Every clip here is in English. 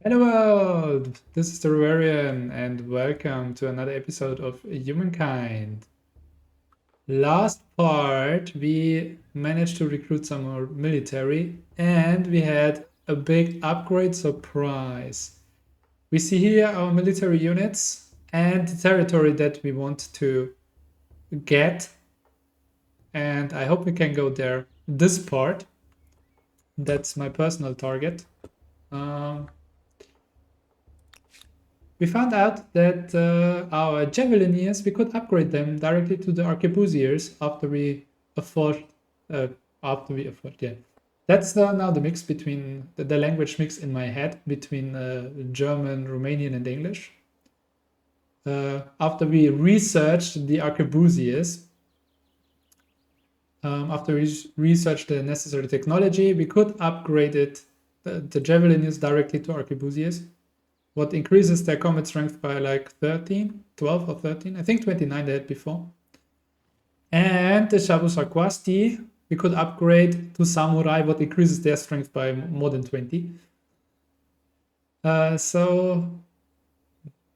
Hello world! This is the Rivarian and welcome to another episode of Humankind. Last part we managed to recruit some more military and we had a big upgrade surprise. We see here our military units and the territory that we want to get, and I hope we can go there this part. That's my personal target. Um, We found out that our Javelineers, we could upgrade them directly to the Arquebusiers afford, uh, after we afford, yeah. That's now the mix between, the language mix in my head between German, Romanian, and English. After we researched the Arquebusiers, after we researched the necessary technology, we could upgrade it, the Javelineers directly to Arquebusiers. What increases their combat strength by like 13, 12 or 13. I think 29 they had before. And the Shabusakwasti, we could upgrade to Samurai, what increases their strength by more than 20. So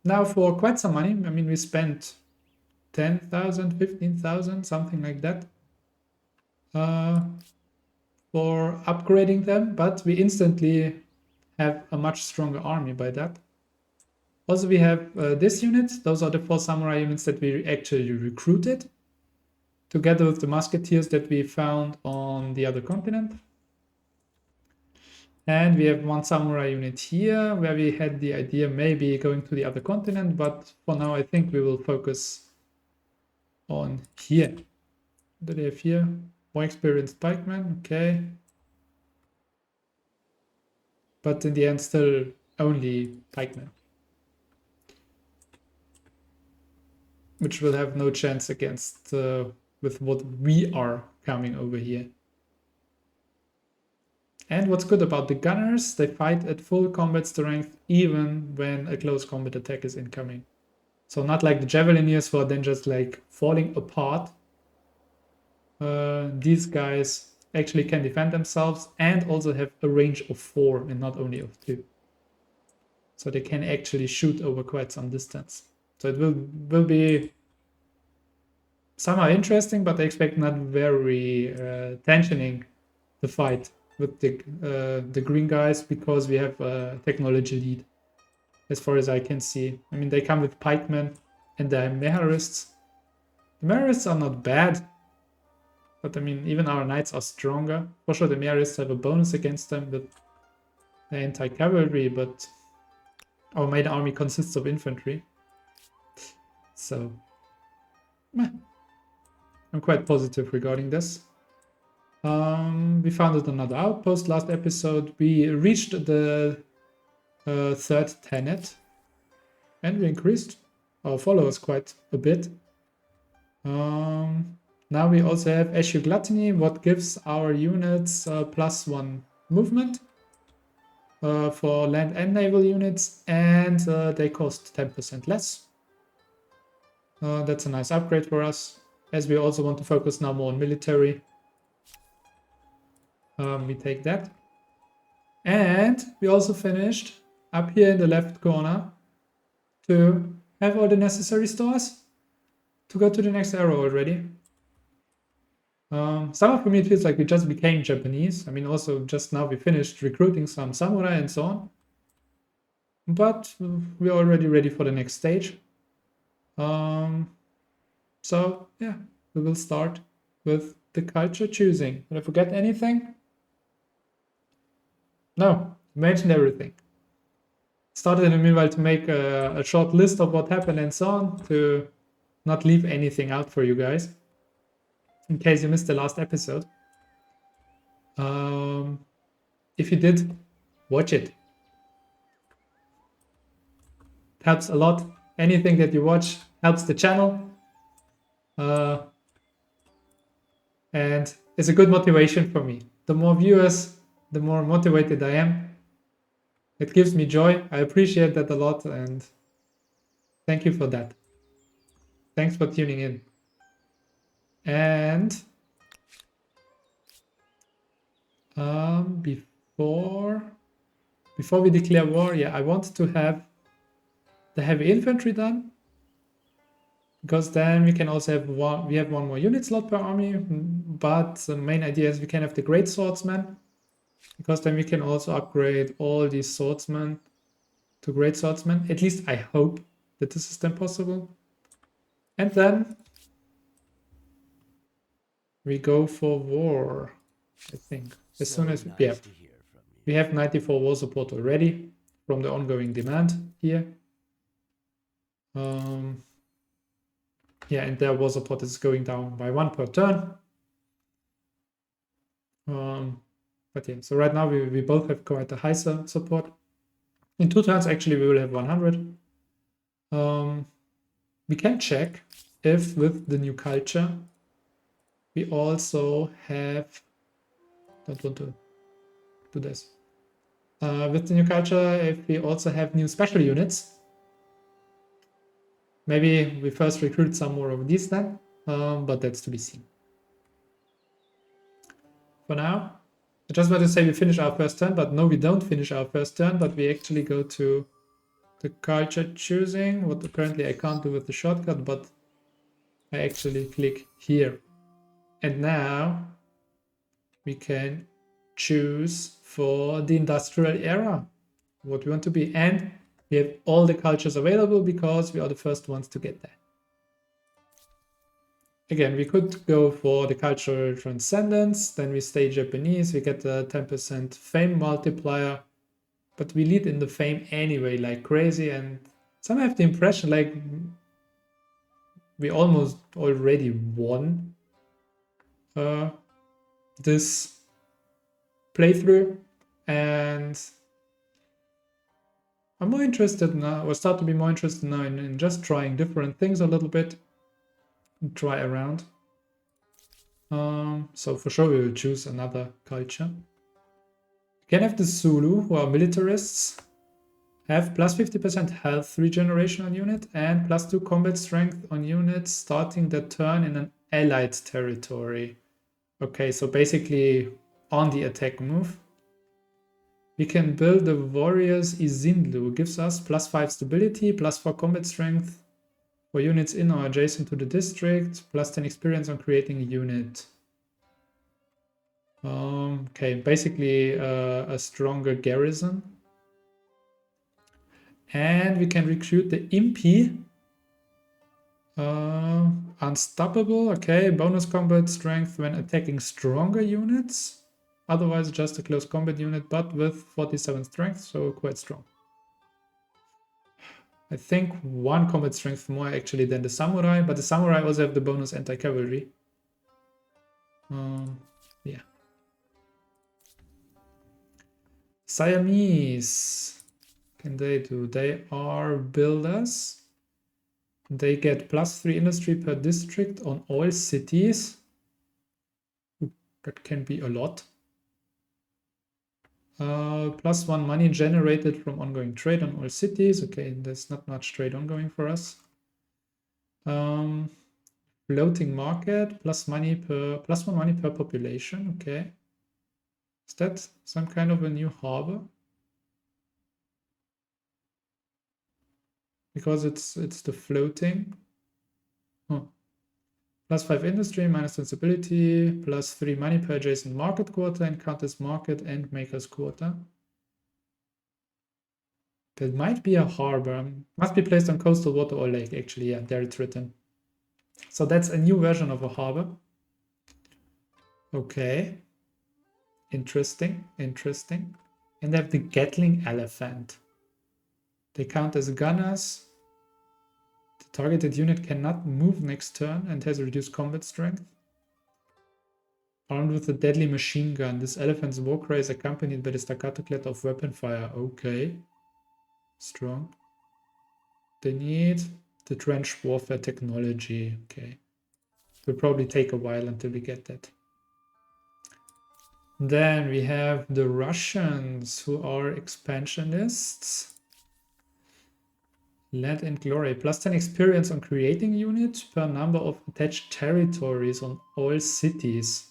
now for quite some money, I mean, we spent 10,000, 15,000, something like that, for upgrading them, but we instantly have a much stronger army by that. Also, we have this unit. Those are the 4 samurai units that we actually recruited, together with the musketeers that we found on the other continent. And we have 1 samurai unit here, where we had the idea maybe going to the other continent, but for now I think we will focus on here. Do they have here? More experienced pikemen, okay. But in the end, still only pikemen, which will have no chance against with what we are coming over here. And what's good about the gunners, they fight at full combat strength even when a close combat attack is incoming. So not like the Javelineers who are then just like falling apart. These guys actually can defend themselves and also have a range of 4 and not only of 2. So they can actually shoot over quite some distance. So it will be somehow interesting, but I expect not very tensioning the fight with the green guys, because we have a technology lead as far as I can see. I mean, they come with pikemen and the Meharists. The Meharists are not bad, but I mean, even our knights are stronger. For sure, the Meharists have a bonus against them with the anti-cavalry, but our main army consists of infantry. So, I'm quite positive regarding this. We founded another outpost last episode. We reached the 3rd tenet, and we increased our followers quite a bit. Now we also have issue gluttony, what gives our units +1 movement for land and naval units, and they cost 10% less. That's a nice upgrade for us, as we also want to focus now more on military. We take that. And we also finished up here in the left corner to have all the necessary stores to go to the next era already. Some of me it feels like we just became Japanese. I mean, also just now we finished recruiting some samurai and so on. But we're already ready for the next stage. So yeah, we will start with the culture choosing. Did I forget anything? No, mentioned everything. Started in the meanwhile to make a short list of what happened and so on, to not leave anything out for you guys, in case you missed the last episode. If you did, watch it. It helps a lot. Anything that you watch helps the channel. And it's a good motivation for me. The more viewers, the more motivated I am. It gives me joy. I appreciate that a lot, and thank you for that. Thanks for tuning in. And before before we declare war, yeah, I want to have the heavy infantry done, because then we can also have one more unit slot per army. But the main idea is we can have the great swordsman, because then we can also upgrade all these swordsmen to great swordsmen. At least I hope that this is then possible. And then we go for war, I think. As soon as we have 94 war support already from the ongoing demand here. Yeah, and their war support is going down by 1 per turn. But yeah, so right now we both have quite a high support. In 2 turns, actually, we will have 100. We can check if with the new culture we also have. Don't want to do this. With the new culture, if we also have new special units. Maybe we first recruit some more of these then, but that's to be seen. For now, I just want to say we finish our first turn, but no, we don't finish our first turn, but we actually go to the culture choosing, what apparently I can't do with the shortcut, but I actually click here. And now we can choose for the industrial era what we want to be. And we have all the cultures available because we are the first ones to get there. Again, we could go for the cultural transcendence, then we stay Japanese, we get the 10% fame multiplier, but we lead in the fame anyway, like crazy, and some have the impression like we almost already won this playthrough, and I'm more interested now, or start to be more interested now in just trying different things a little bit, and try around. So for sure we will choose another culture. We can have the Zulu, who are militarists, have plus 50% health regeneration on unit and plus 2 combat strength on units starting the turn in an allied territory. Okay, so basically on the attack move. We can build the Warriors Izindlu, gives us plus 5 stability, plus 4 combat strength for units in or adjacent to the district, plus 10 experience on creating a unit. Okay, basically a stronger garrison. And we can recruit the Impi. Unstoppable, okay, bonus combat strength when attacking stronger units. Otherwise just a close combat unit, but with 47 strength, so quite strong. I think 1 combat strength more actually than the samurai, but the samurai also have the bonus anti-cavalry. Yeah. Siamese. Can they do? They are builders. They get plus 3 industry per district on all cities. That can be a lot. Plus 1 money generated from ongoing trade on all cities. Okay, there's not much trade ongoing for us. Floating market, plus 1 money per population. Okay. Is that some kind of a new harbor? Because it's the floating. Oh. Plus 5 industry, minus sensibility, plus 3 money per adjacent market quarter, and counters market and makers quarter. That might be a harbor. Must be placed on coastal water or lake, actually. Yeah, there it's written. So that's a new version of a harbor. Okay. Interesting, interesting. And they have the Gatling elephant. They count as gunners. The targeted unit cannot move next turn and has reduced combat strength. Armed with a deadly machine gun, this elephant's war cry is accompanied by the staccato clatter of weapon fire. Okay. Strong. They need the trench warfare technology. Okay. It will probably take a while until we get that. Then we have the Russians, who are expansionists. Land and Glory. Plus 10 experience on creating units per number of attached territories on all cities.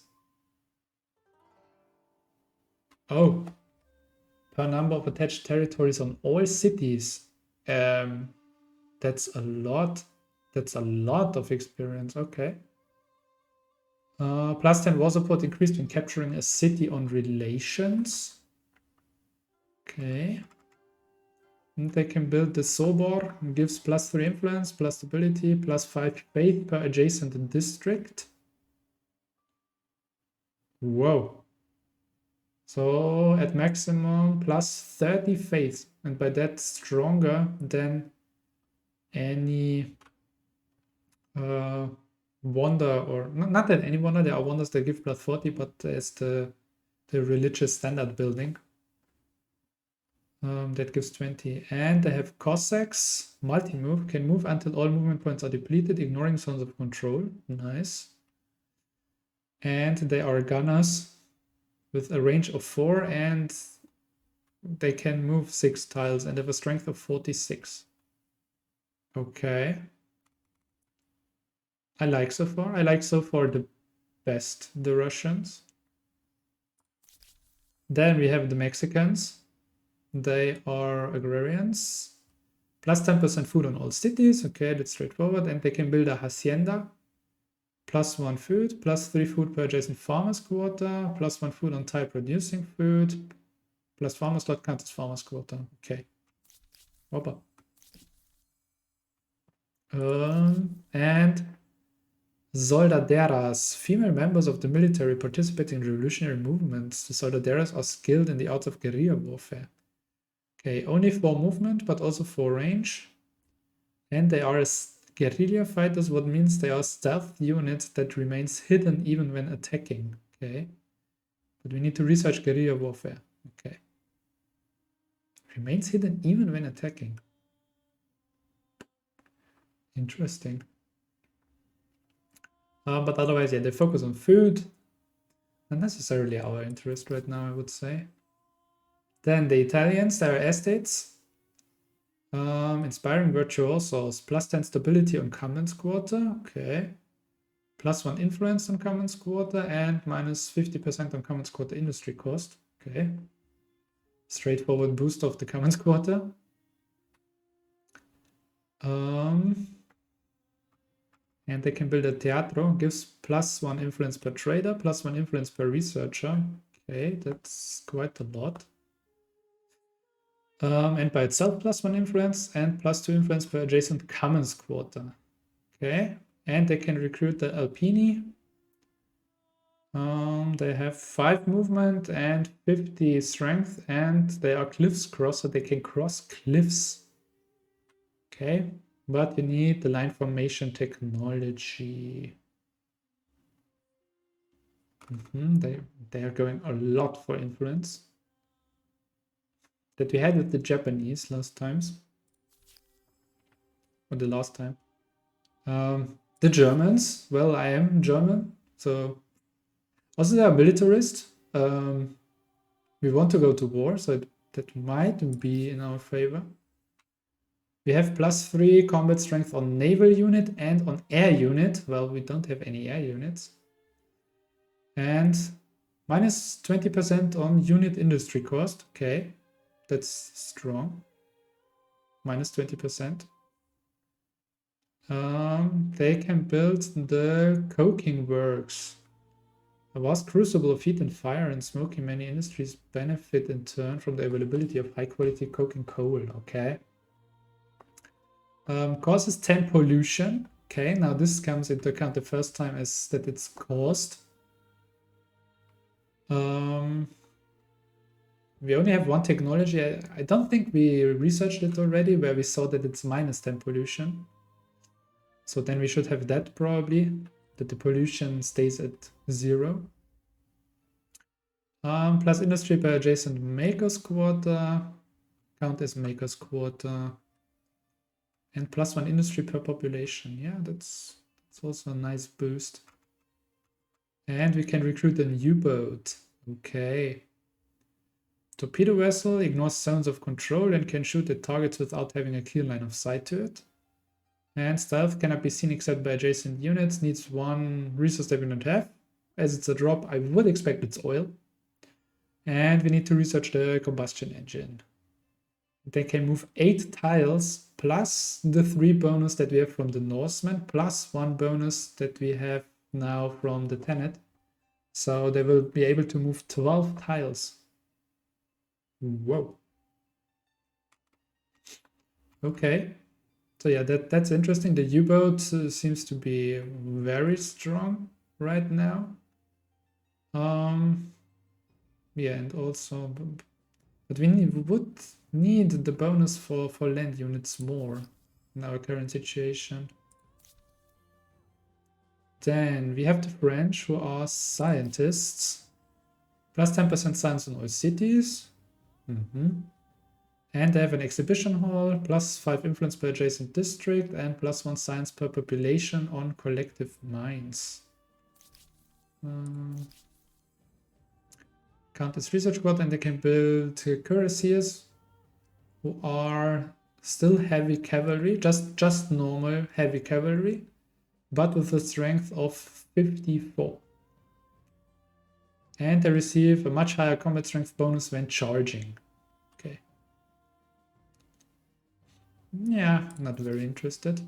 Oh. per number of attached territories on all cities. That's a lot. That's a lot of experience. Okay. Plus 10 war support increased when capturing a city on relations. Okay. And they can build the Sobor, gives plus 3 influence, plus stability, plus 5 faith per adjacent district. Whoa. So at maximum plus 30 faith, and by that stronger than any wonder, or not that any wonder, there are wonders that give plus 40, but there's the religious standard building. That gives 20. And they have Cossacks, multi-move, can move until all movement points are depleted, ignoring zones of control. Nice. And they are gunners with a range of 4, and they can move 6 tiles and have a strength of 46. Okay. I like so far. I like so far the best, the Russians. Then we have the Mexicans. They are agrarians. Plus 10% food on all cities. Okay, that's straightforward. And they can build a hacienda. Plus 1 food. Plus 3 food per adjacent farmer's quarter. Plus 1 food on tile producing food. Plus farmer's slot counts as farmer's quarter. Okay. Hoppa. And Soldaderas, female members of the military participating in revolutionary movements. The Soldaderas are skilled in the arts of guerrilla warfare. Okay, only for movement, but also for range. And they are guerrilla fighters, what means they are stealth units that remains hidden even when attacking. Okay, but we need to research guerrilla warfare. Okay, remains hidden even when attacking. Interesting. But otherwise, yeah, they focus on food. Not necessarily our interest right now, I would say. Then the Italians, their estates. Inspiring virtuosos, plus 10 stability on commons quarter. Okay. Plus 1 influence on commons quarter and minus 50% on commons quarter industry cost. Okay. Straightforward boost of the commons quarter. And they can build a teatro, gives plus 1 influence per trader, plus 1 influence per researcher. Okay, that's quite a lot. And by itself, plus 1 influence and plus 2 influence per adjacent commons quarter. Okay, and they can recruit the Alpini. They have 5 movement and 50 strength, and they are cliffs crosser. They can cross cliffs. Okay, but you need the line formation technology. They are going a lot for influence that we had with the Japanese last times, or the last time. The Germans, well, I am German, so also they are militarist. We want to go to war, so that might be in our favor. We have plus 3 combat strength on naval unit and on air unit. Well, we don't have any air units. And minus 20% on unit industry cost. Okay, that's strong. Minus 20%. They can build the coking works. A vast crucible of heat and fire and smoking, many industries benefit in turn from the availability of high quality coking coal. Okay. Causes 10 pollution. Okay, now this comes into account the first time as that it's caused. We only have one technology. I don't think we researched it already, where we saw that it's minus 10 pollution. So then we should have that probably, that the pollution stays at 0. Plus industry per adjacent maker's quarter. Count as maker's quarter. And plus 1 industry per population. Yeah, that's also a nice boost. And we can recruit a U-boat. Okay. Torpedo vessel ignores zones of control and can shoot at targets without having a clear line of sight to it. And stealth cannot be seen except by adjacent units. Needs 1 resource that we don't have. As it's a drop, I would expect it's oil. And we need to research the combustion engine. They can move 8 tiles plus the 3 bonus that we have from the Norseman, plus 1 bonus that we have now from the Tenet. So they will be able to move 12 tiles. Whoa. Okay. So yeah, that's interesting. The U-boat seems to be very strong right now. Yeah, and also, but we would need the bonus for land units more in our current situation. Then we have the French, who are scientists. Plus 10% science in all cities. And they have an exhibition hall, plus 5 influence per adjacent district, and plus 1 science per population on collective minds. Count as research squad, and they can build cuirassiers, who are still heavy cavalry, just normal heavy cavalry, but with a strength of 54. And they receive a much higher combat strength bonus when charging. Okay. Yeah, not very interested.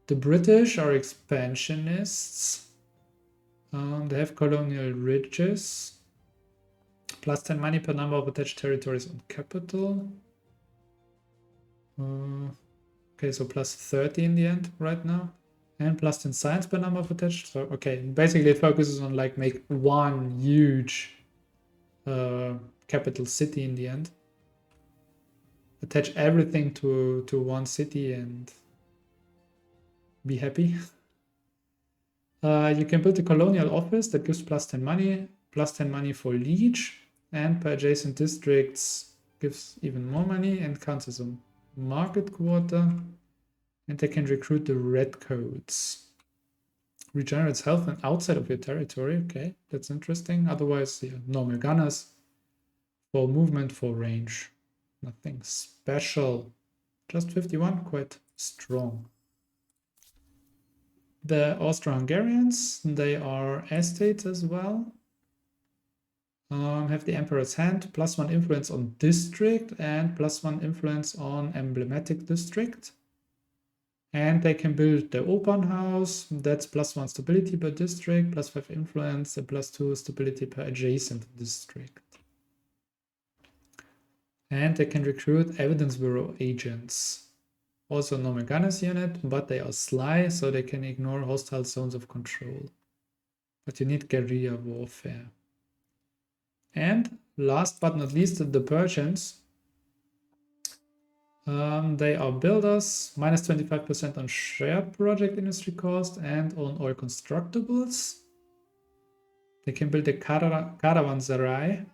The British are expansionists. They have colonial ridges. Plus 10 money per number of attached territories on capital. Okay, so plus 30 in the end right now. And plus 10 science per number of attached. So, okay, basically it focuses on like make one huge capital city in the end. Attach everything to one city and be happy. You can build a colonial office that gives plus 10 money for liege, and per adjacent districts gives even more money and counts as a market quarter. And they can recruit the redcoats. Regenerates health and outside of your territory. Okay, that's interesting. Otherwise, yeah, normal gunners for movement, for range. Nothing special. Just 51, quite strong. The Austro-Hungarians, they are estates as well. Have the Emperor's Hand, plus 1 influence on district and plus 1 influence on emblematic district. And they can build the Opern House, that's plus 1 stability per district, plus 5 influence, and plus 2 stability per adjacent district. And they can recruit Evidence Bureau agents. Also normal gunners unit, but they are sly, so they can ignore hostile zones of control. But you need guerrilla warfare. And last but not least, the Persians. They are builders, minus 25% on shared project industry cost and on all constructibles. They can build a caravanserai.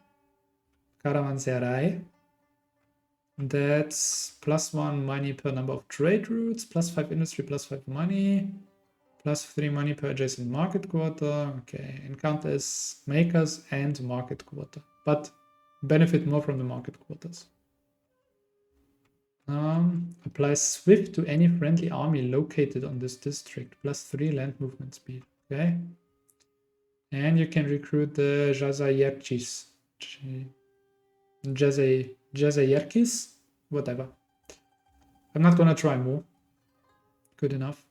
That's plus 1 money per number of trade routes, plus 5 industry, plus 5 money, plus 3 money per adjacent market quarter. Okay, and count as makers and market quarter, but benefit more from the market quarters. Apply swift to any friendly army located on this district, plus 3 land movement speed. Okay. And you can recruit the Jazayerkis, whatever. I'm not gonna try more. Good enough.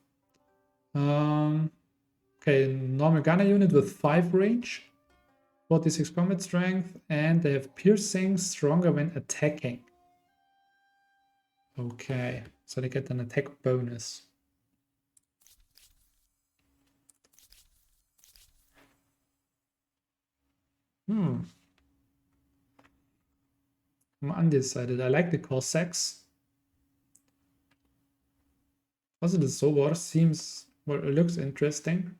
Okay, normal gunner unit with 5 range, 46 combat strength, and they have piercing, stronger when attacking. Okay, so they get an attack bonus. I'm undecided. I like the Cossacks. Also, the Sovar seems, well, it looks interesting.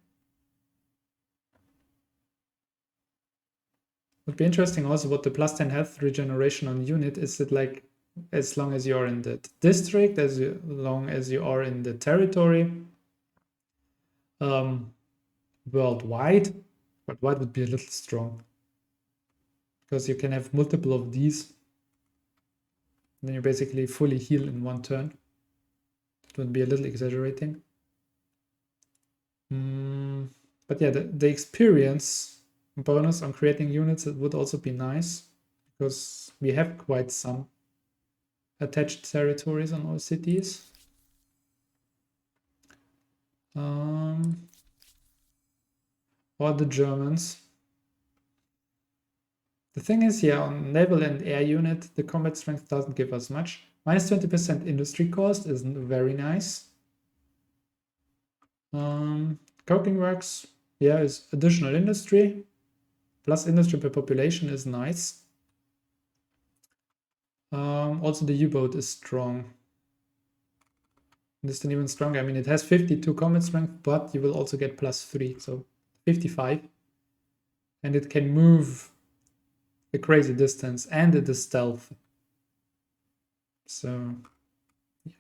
Would be interesting also what the plus 10 health regeneration on unit is. It like as long as you're in the district, as long as you are in the territory. Worldwide would be a little strong because you can have multiple of these. Then you basically fully heal in one turn. It would be a little exaggerating. But yeah, the experience bonus on creating units, it would also be nice, because we have quite some attached territories on our cities. Or the Germans. The thing is, yeah, on naval and air unit, the combat strength doesn't give us much. Minus 20% industry cost is very nice. Coking works, yeah, is additional industry. Plus industry per population is nice. Also, the U-boat is strong. This is even stronger. I mean, it has 52 combat strength, but you will also get +3, so 55. And it can move a crazy distance, and it is stealth. So, yeah.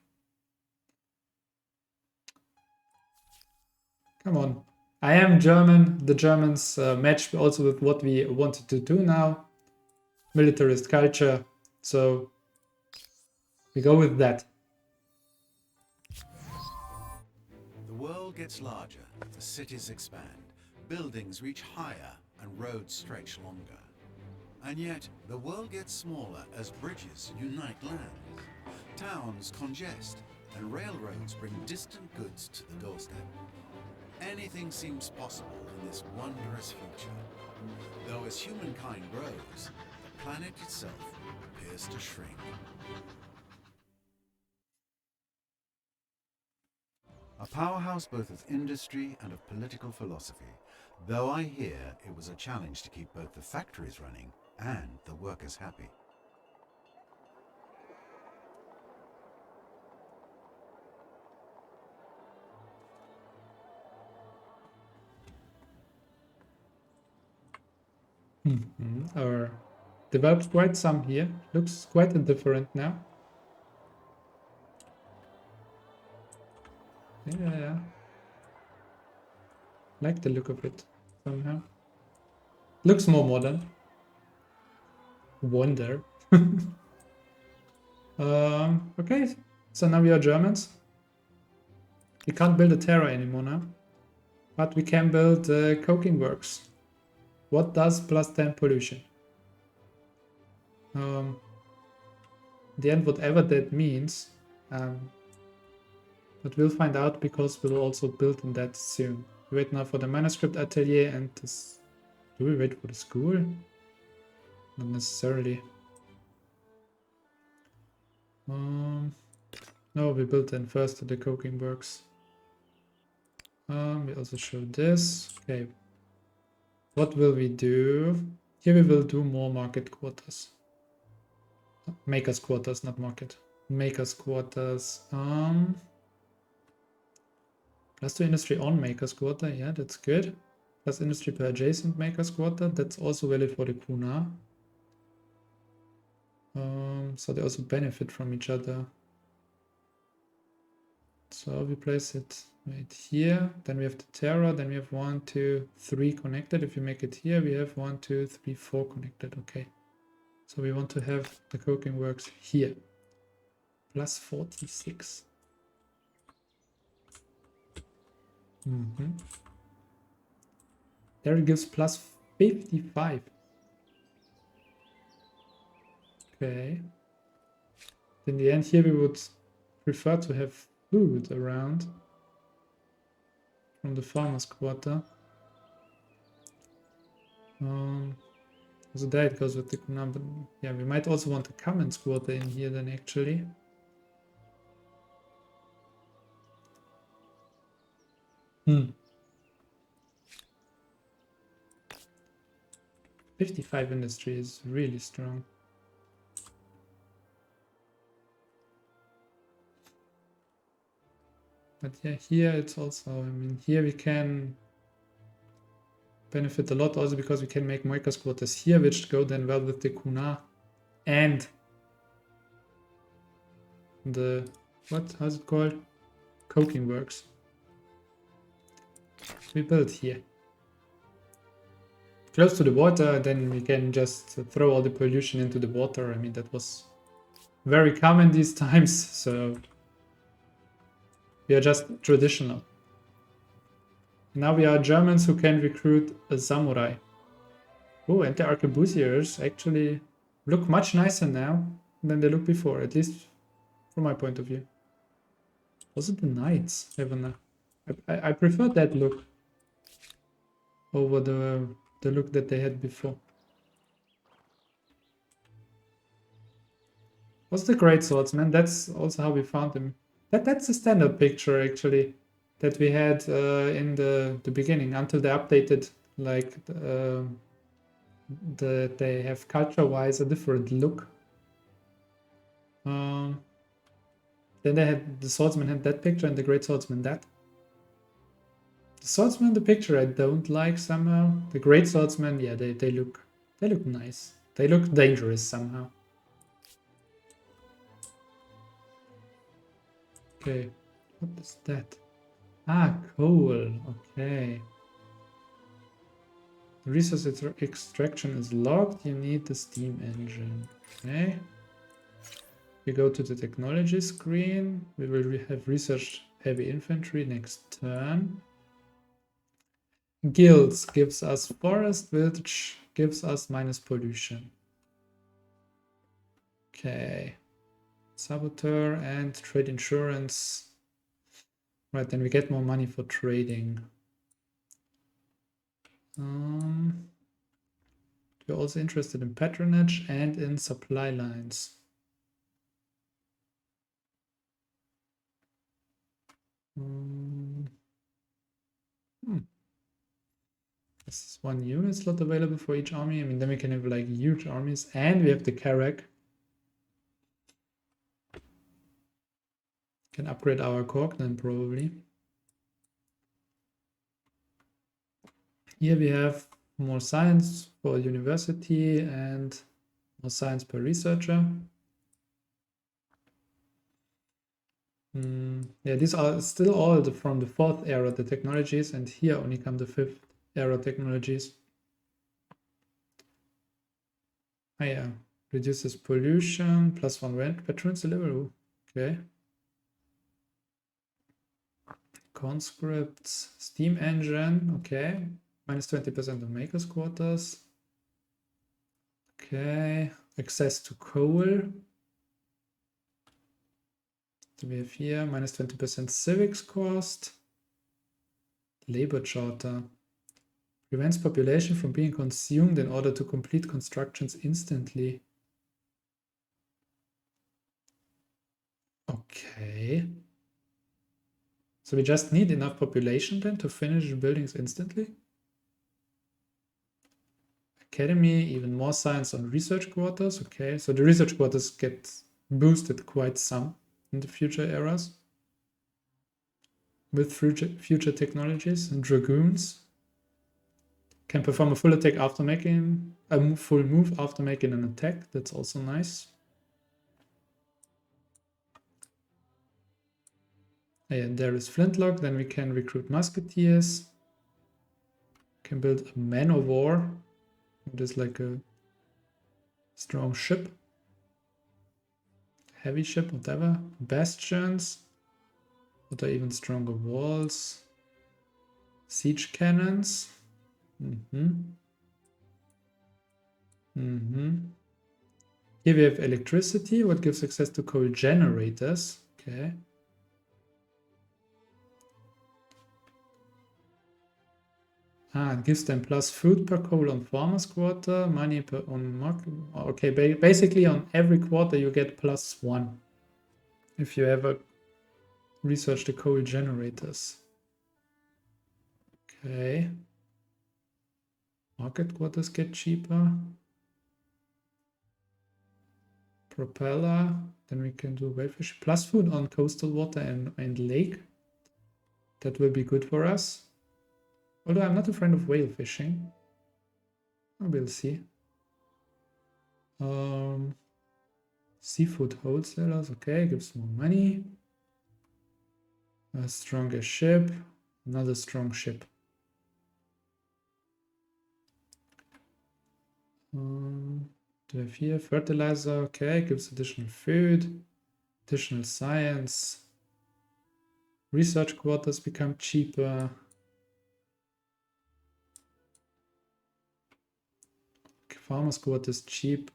Come on. I am German. The Germans match also with what we wanted to do now. Militarist culture. So, we go with that. The world gets larger, the cities expand, buildings reach higher, and roads stretch longer. And yet, the world gets smaller as bridges unite lands. Towns congest, and railroads bring distant goods to the doorstep. Anything seems possible in this wondrous future. Though as humankind grows, the planet itself appears to shrink. A powerhouse both of industry and of political philosophy, though I hear it was a challenge to keep both the factories running and the workers happy. Or developed quite some here. Looks quite indifferent now. Yeah. Like the look of it somehow. Looks more modern. Wonder. Okay, so now we are Germans. We can't build a Terra anymore now. But we can build coking works. What does +10 pollution? In the end, whatever that means. But we'll find out, because we'll also build in that soon. We wait now for the manuscript atelier and this. Do we wait for the school? Not necessarily. No, we built then first the coking works. We also show this. Okay. What will we do? Here we will do more market quarters. Makers quarters, not market. Makers quarters. +2 industry on makers quarter. Yeah, that's good. Plus industry per adjacent makers quarter. That's also valid for the Kuna. So they also benefit from each other. So we place it right here. Then we have the Terra. Then we have 1, 2, 3 connected. If you make it here, we have 1, 2, 3, 4 connected. Okay. So we want to have the coking works here. +46. There it gives +55. Okay. In the end here we would prefer to have food around from the farmer's quarter. So there it goes with the number. Yeah, we might also want a commons quarter in here then actually. Hmm. 55 industry is really strong. But yeah, here it's also, I mean, here we can benefit a lot also because we can make makers quarters here, which go then well with the Kuna and the, how's it called? Coking works. We build here. Close to the water, then we can just throw all the pollution into the water. I mean, that was very common these times, so we are just traditional. Now we are Germans who can recruit a samurai. Oh, and the arquebusiers actually look much nicer now than they looked before, at least from my point of view. Was it the knights? I prefer that look over the look that they had before. Was the great swordsman? That's also how we found him. That's a standard picture actually that we had in the beginning until they updated like they have culture-wise a different look. Then they had the swordsman had that picture and the great swordsman that. The swordsman, the picture I don't like somehow. The great swordsman, yeah, they look nice. They look dangerous somehow. Okay, what is that? Ah, coal. Okay. The resource extraction is locked. You need the steam engine. Okay. We go to the technology screen. We will have researched heavy infantry next turn. Guilds gives us forest, which gives us minus pollution. Okay. Saboteur and trade insurance. Right, then we get more money for trading. We're also interested in patronage and in supply lines. This is one unit slot available for each army. I mean, then we can have like huge armies, and we have the Karak. Can upgrade our Cork then probably. Here we have more science for university and more science per researcher. Yeah, these are still all from the 4th era, the technologies, and here only come the 5th era technologies. Oh yeah, reduces pollution, +1 veterans delivery. Okay. Conscripts, steam engine, okay. -20% of makers quarters. Okay, access to coal. So we have here -20% civics cost. Labor charter. Prevents population from being consumed in order to complete constructions instantly. Okay. So we just need enough population then to finish buildings instantly? Academy, even more science on research quarters. Okay, so the research quarters get boosted quite some in the future eras with future technologies. And dragoons can perform a full attack after making a full move after making an attack. That's also nice. And there is flintlock. Then we can recruit musketeers. Can build a man of war. It is like a strong ship. Heavy ship, whatever. Bastions. What are even stronger walls? Siege cannons. Here we have electricity, what gives access to coal generators. Okay. It gives them plus food per coal on farmer's quarter, money per on market. Okay, basically on every quarter you get +1 if you ever research the coal generators. Okay. Market quarters get cheaper. Propeller. Then we can do whale fish. Plus food on coastal water and lake. That will be good for us. Although I'm not a friend of whale fishing. We'll see. Seafood wholesalers. Okay, gives more money. A stronger ship. Another strong ship. Do we have here fertilizer? Okay, gives additional food, additional science. Research quarters become cheaper. Farmers quota is cheap.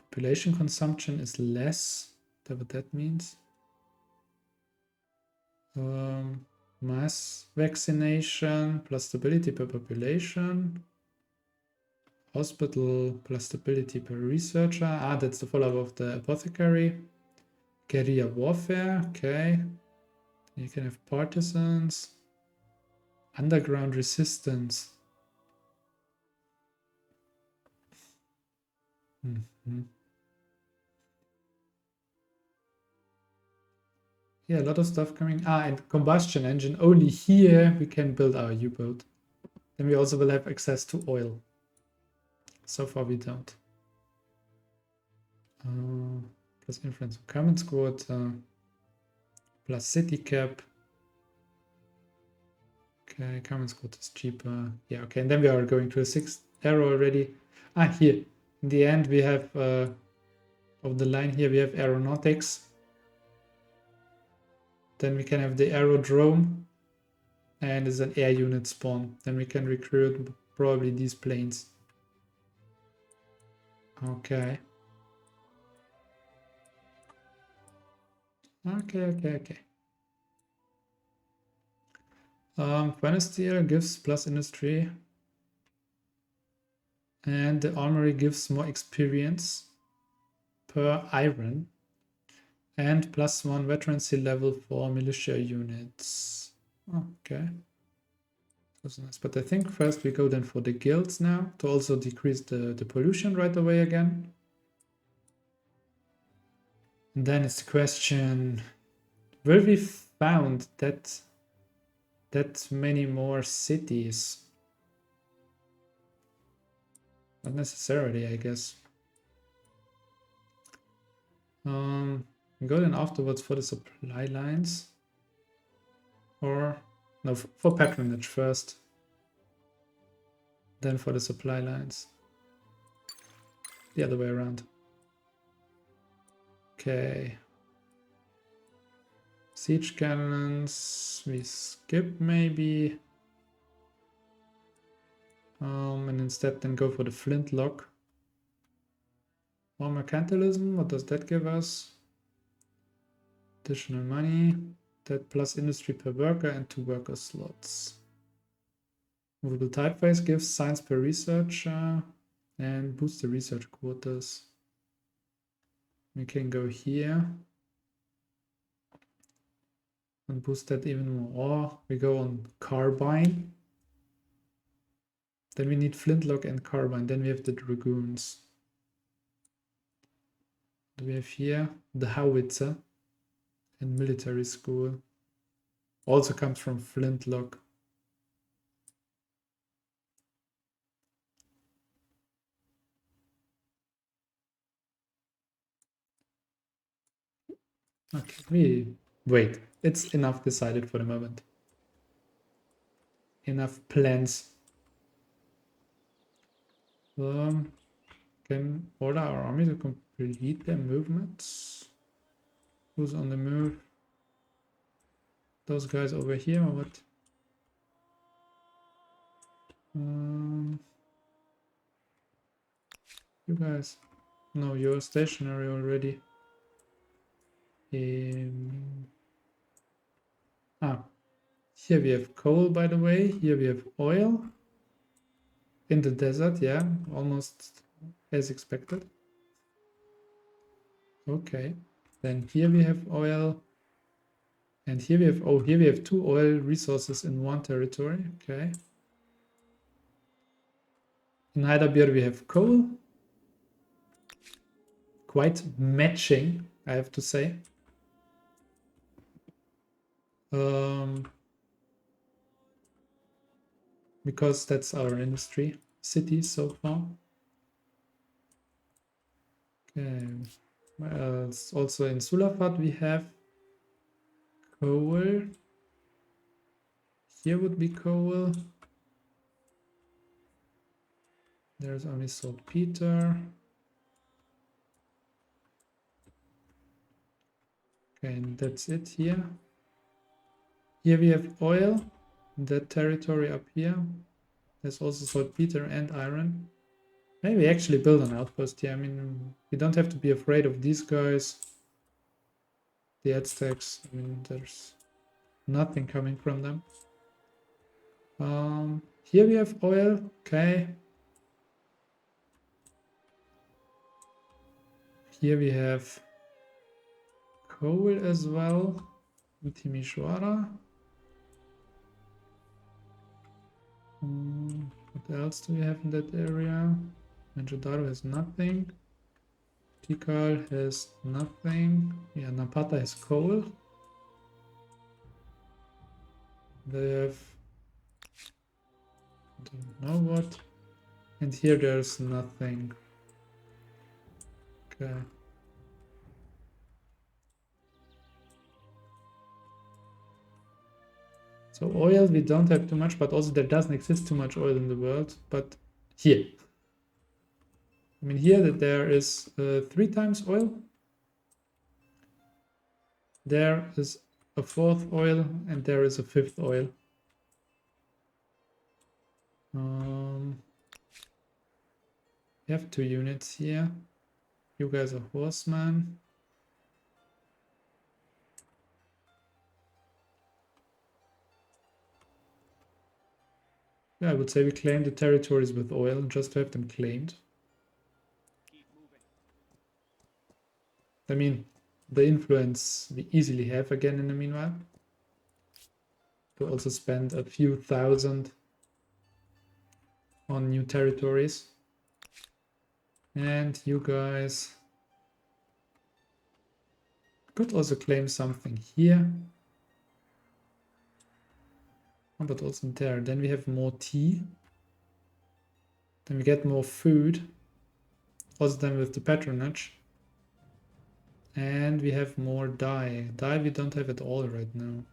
Population consumption is less. That what that means. Mass vaccination plus stability per population. Hospital plus stability per researcher. Ah, that's the follow-up of the apothecary. Guerrilla warfare. Okay. You can have partisans. Underground resistance. Yeah, a lot of stuff coming. Ah, and combustion engine. Only here we can build our U-boat. Then we also will have access to oil. So far we don't. Plus influence of common squad. Plus city cap. Okay, common squad is cheaper. Yeah, okay, and then we are going to a 6th arrow already. Ah, here. In the end we have, of the line here, we have aeronautics. Then we can have the aerodrome. And it's an air unit spawn. Then we can recruit probably these planes. Okay. Okay. Furnace steel gives plus industry. And the armory gives more experience per iron. And +1 veterancy level for militia units. Okay. That's nice. But I think first we go then for the guilds now to also decrease the pollution right away again. And then it's the question, will we found that many more cities? Not necessarily, I guess. Go then afterwards for the supply lines. Or, no, for patronage first. Then for the supply lines. The other way around. Okay. Siege cannons, we skip maybe. And instead then go for the flintlock. More mercantilism, what does that give us? Additional money. That plus industry per worker and 2 worker slots. Movable typeface gives science per researcher and boost the research quotas. We can go here and boost that even more. Or we go on carbine. Then we need flintlock and carbine. Then we have the dragoons. Do we have here the howitzer and military school? Also comes from flintlock. Okay, wait. It's enough decided for the moment. Enough plans. Can order our army to complete their movements. Who's on the move? Those guys over here or what? You guys. No, you're stationary already. Here we have coal, by the way. Here we have oil. In the desert, yeah. Almost as expected. Okay. Then here we have oil. And here we have, oh, here we have 2 oil resources in one territory. Okay. In Heidelberg we have coal. Quite matching, I have to say. Because that's our industry city so far. Okay. Well, also in Sulafat we have coal. Here would be coal. There's only saltpeter. Okay, and that's it here. Here we have oil. That territory up here. There's also saltpeter and iron. Maybe actually build an outpost here. I mean, we don't have to be afraid of these guys. The Aztecs. I mean, there's nothing coming from them. Here we have oil. Okay. Here we have coal as well. Timisoara. What else do we have in that area? Manjadaro has nothing. Tikal has nothing. Yeah, Napata has coal. They have... don't know what. And here there's nothing. Okay. So oil, we don't have too much, but also there doesn't exist too much oil in the world. But here. I mean, here that there is 3 times oil. There is a 4th oil, and there is a 5th oil. We have 2 units here. You guys are horsemen. Yeah, I would say we claim the territories with oil just to have them claimed. I mean, the influence we easily have again in the meanwhile. To also spend a few thousand on new territories. And you guys could also claim something here. But also there. Then we have more tea. Then we get more food. Also then with the patronage. And we have more dye. Dye we don't have at all right now.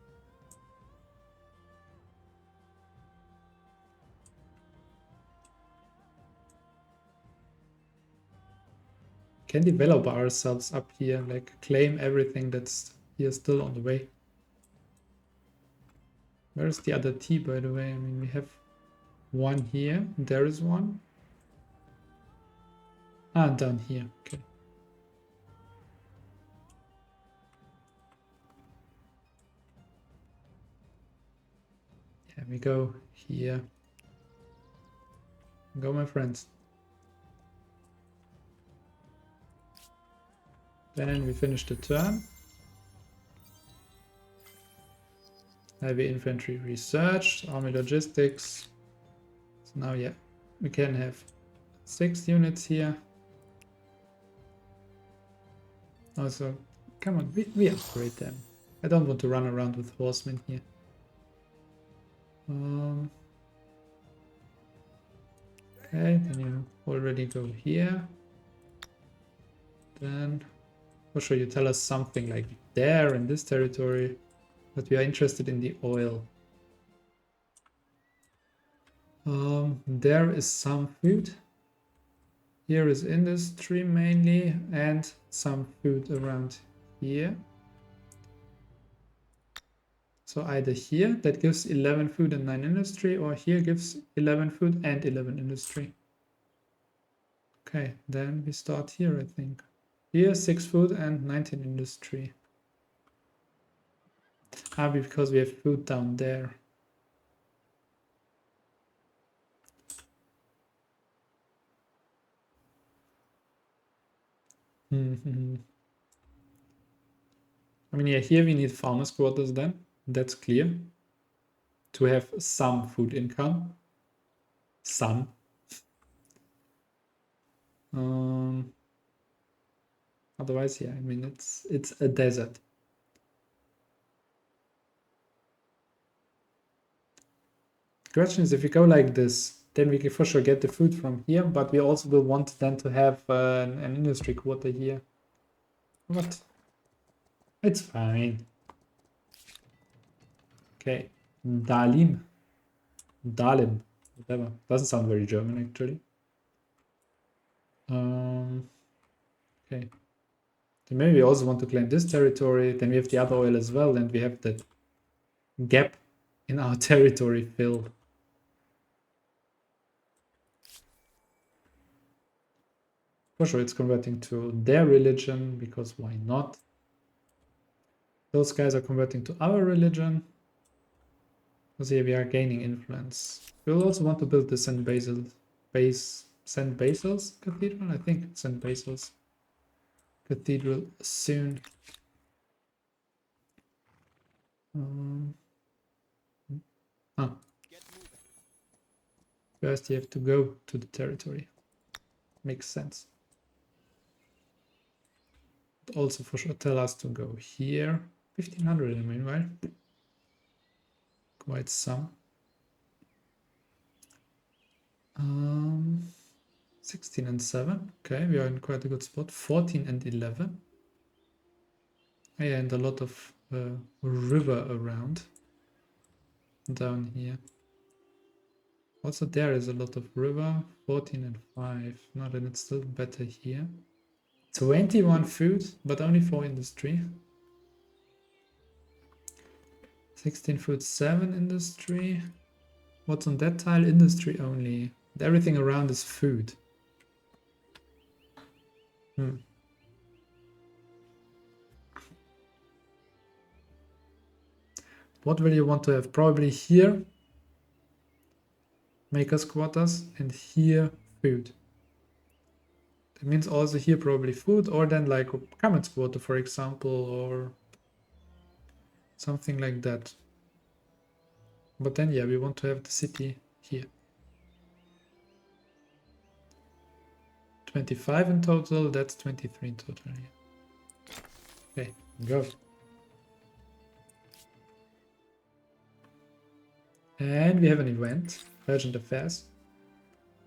Can develop ourselves up here, like claim everything that's here still on the way. Where's the other tea, by the way? I mean, we have one here. There is one. Ah, down here. Okay. Yeah, we go here. Go, my friends. Then we finish the turn. Heavy infantry researched, army logistics. So now, yeah, we can have 6 units here. Also, come on, we upgrade them. I don't want to run around with horsemen here. Okay, then you already go here. Then, for sure, you tell us something like there in this territory. But we are interested in the oil. There is some food. Here is industry mainly, and some food around here. So either here, that gives 11 food and 9 industry, or here gives 11 food and 11 industry. Okay, then we start here, I think. Here, 6 food and 19 industry. Ah, because we have food down there. I mean, yeah, here we need farmers' quarters then. That's clear. To have some food income. Some. Otherwise, yeah, I mean, it's a desert. The question is, if we go like this, then we can for sure get the food from here, but we also will want then to have an industry quarter here. What? It's fine. Okay, Dalim. Dalim. Whatever. Doesn't sound very German, actually. Okay. Then maybe we also want to claim this territory. Then we have the other oil as well, and we have that gap in our territory filled. For sure, it's converting to their religion, because why not? Those guys are converting to our religion. Because here we are gaining influence. We'll also want to build the St. Basil's Cathedral. I think St. Basil's Cathedral soon. First you have to go to the territory. Makes sense. But also for sure tell us to go here. 1500 in the meanwhile. Quite some. 16 and 7. Okay, we are in quite a good spot. 14 and 11. Yeah, and a lot of river around down here. Also there is a lot of river. 14 and 5. No, then it's still better here. 21 food, but only for industry. 16 food, 7 industry. What's on that tile? Industry only. Everything around is food. What will you want to have? Probably here, makers quarters, and here, food. That means also here probably food, or then like a commons quarter, for example, or something like that. But then, yeah, we want to have the city here. 25 in total, that's 23 in total. Okay, go. And we have an event, Urgent Affairs.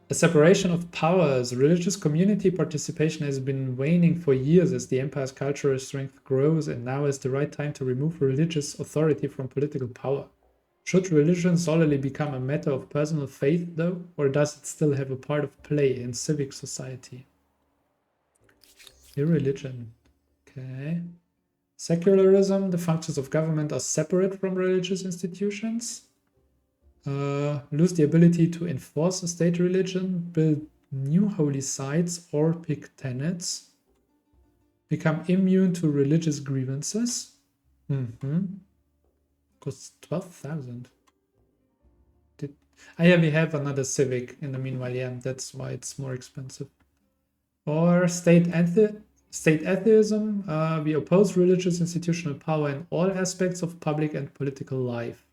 A separation of powers. Religious community participation has been waning for years as the empire's cultural strength grows, and now is the right time to remove religious authority from political power. Should religion solely become a matter of personal faith, though, or does it still have a part of play in civic society? Irreligion. Okay. Secularism. The functions of government are separate from religious institutions. Lose the ability to enforce a state religion, build new holy sites, or pick tenets. Become immune to religious grievances. Costs 12,000. Yeah, we have another civic in the meanwhile, yeah, that's why it's more expensive. Or state atheism. We oppose religious institutional power in all aspects of public and political life.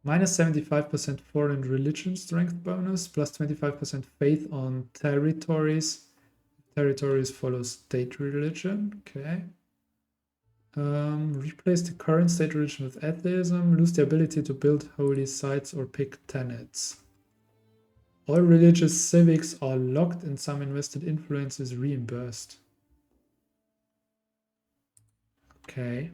Minus 75% foreign religion strength bonus, plus 25% faith on territories. Territories follow state religion. Okay. Replace the current state religion with atheism. Lose the ability to build holy sites or pick tenets. All religious civics are locked and some invested influence is reimbursed. Okay.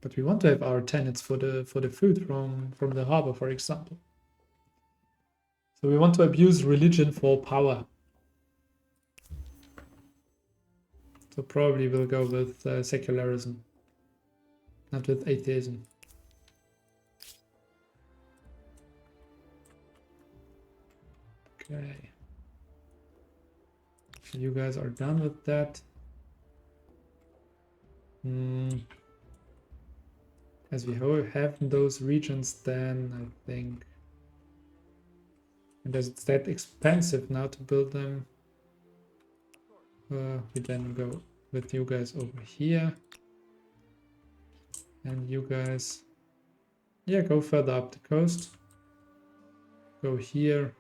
But we want to have our tenets for the food from the harbor, for example. So we want to abuse religion for power. So probably we'll go with secularism, not with atheism. Okay. So you guys are done with that. As we have those regions, then I think, and as it's that expensive now to build them, we then go with you guys over here, and you guys, yeah, go further up the coast. Go here.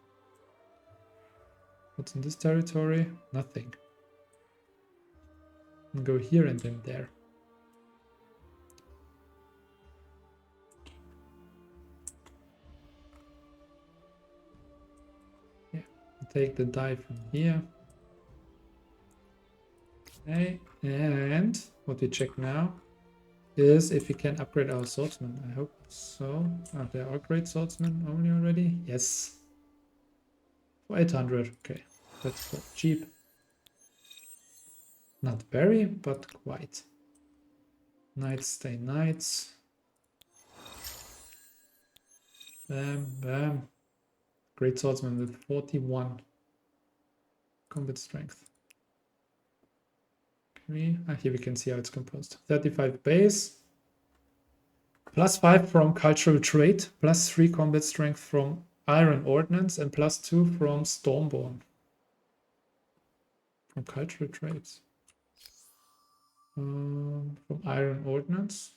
What's in this territory? Nothing. And go here and then there. Yeah, take the die from here. Okay, and what we check now is if we can upgrade our swordsman. I hope so. Oh, there are great swordsmen only already. Yes. For 800. Okay, that's quite cheap. Not very, but quite. Knights stay knights. Bam, bam. Great swordsman with 41 combat strength. Here we can see how it's composed. 35 base, +5 from cultural trait, +3 combat strength from iron ordnance, and +2 from stormborn. From cultural traits. From iron ordnance.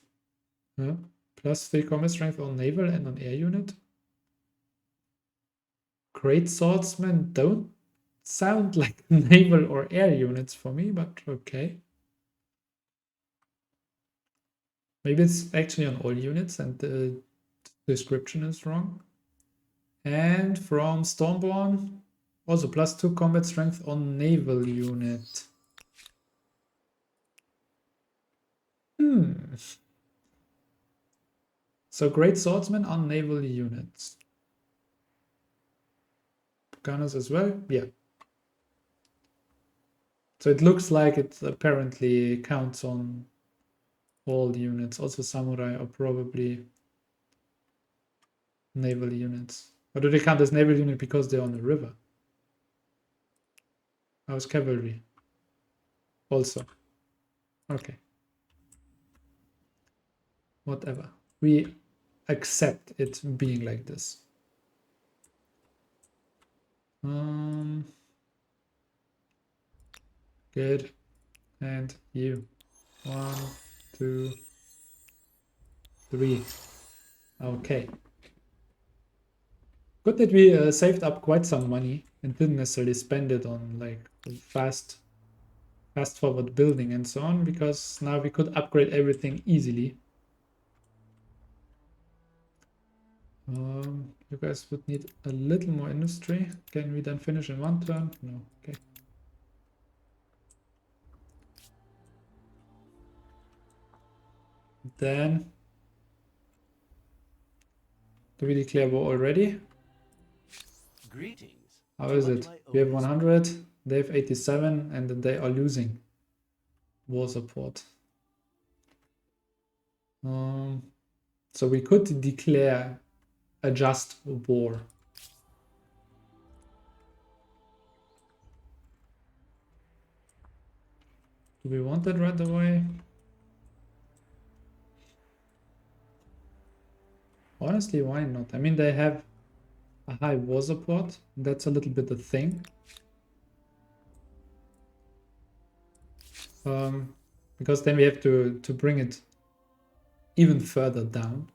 Yeah. +3 combat strength on naval and on air unit. Great swordsmen don't sound like naval or air units for me, but okay. Maybe it's actually on all units and the description is wrong. And from Stormborn, also +2 combat strength on naval unit. So great swordsman on naval units. Gunners as well? Yeah. So it looks like it apparently counts on all units. Also samurai are probably naval units. Or do they count as naval unit because they're on the river? How's cavalry? Also. Okay. Whatever. We accept it being like this. Good. And you. 1, 2, 3. Okay. Good that we saved up quite some money and didn't necessarily spend it on like fast forward building and so on, because now we could upgrade everything easily. You guys would need a little more industry. Can we then finish in one turn? No. Okay. Then do we declare war already? Greetings. How is it? We have 100, they have 87, and then they are losing war support. So we could declare a just war. Do we want that right away? Honestly, why not? I mean, they have a high war support. That's a little bit a thing. Because then we have to bring it even further down.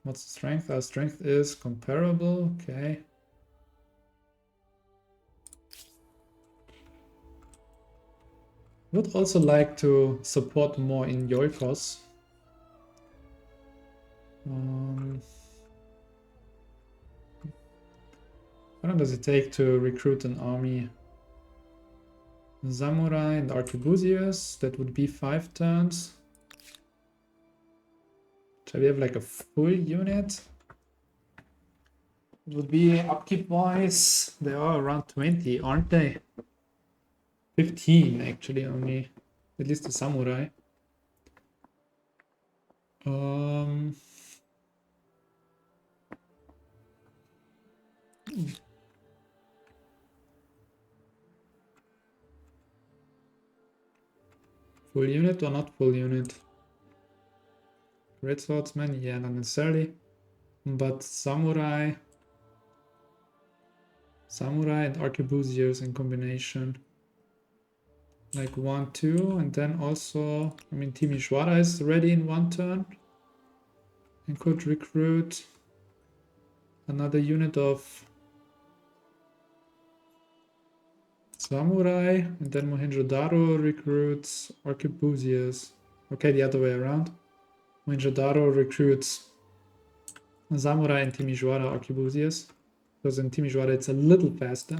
What's the strength? Our strength is comparable. Okay. Would also like to support more in Yoikos. How long does it take to recruit an army? Samurai and arquebusiers, that would be 5 turns. Shall we have like a full unit? It would be upkeep wise. They are around 20, aren't they? 15 actually only. At least the samurai. Full unit or not full unit? Great swordsman? Yeah, not necessarily. But samurai and arquebusiers in combination. Like 1, 2, and then also, I mean, Timisoara is ready in 1 turn. And could recruit another unit of samurai, and then Mohenjo-Daro recruits arquebusiers. Okay, the other way around. Mohenjo-Daro recruits samurai and Timisoara arquebusiers. Because in Timisoara it's a little faster.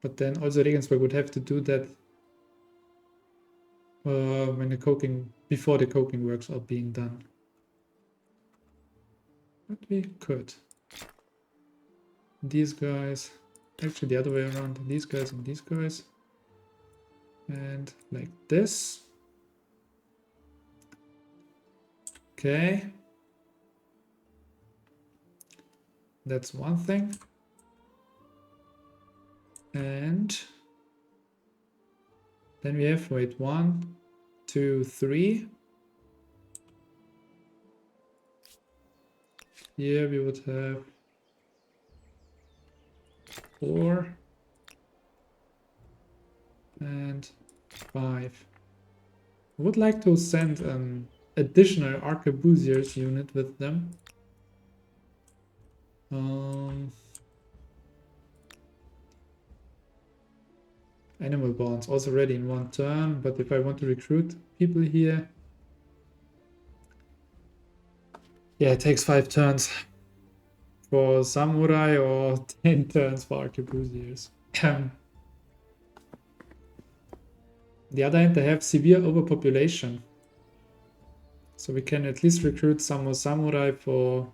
But then also Regensburg would have to do that when before the coking works are being done. But we could. These guys, actually the other way around, these guys and these guys. And like this. Okay. That's one thing. And then we have, wait, 1, 2, 3. Here we would have 4 and 5. I would like to send an additional arquebusiers unit with them. Animal bonds also ready in 1 turn, but if I want to recruit people here, yeah, it takes 5 turns for samurai or 10 turns for arquebusiers. The other hand, they have severe overpopulation, so we can at least recruit some more samurai for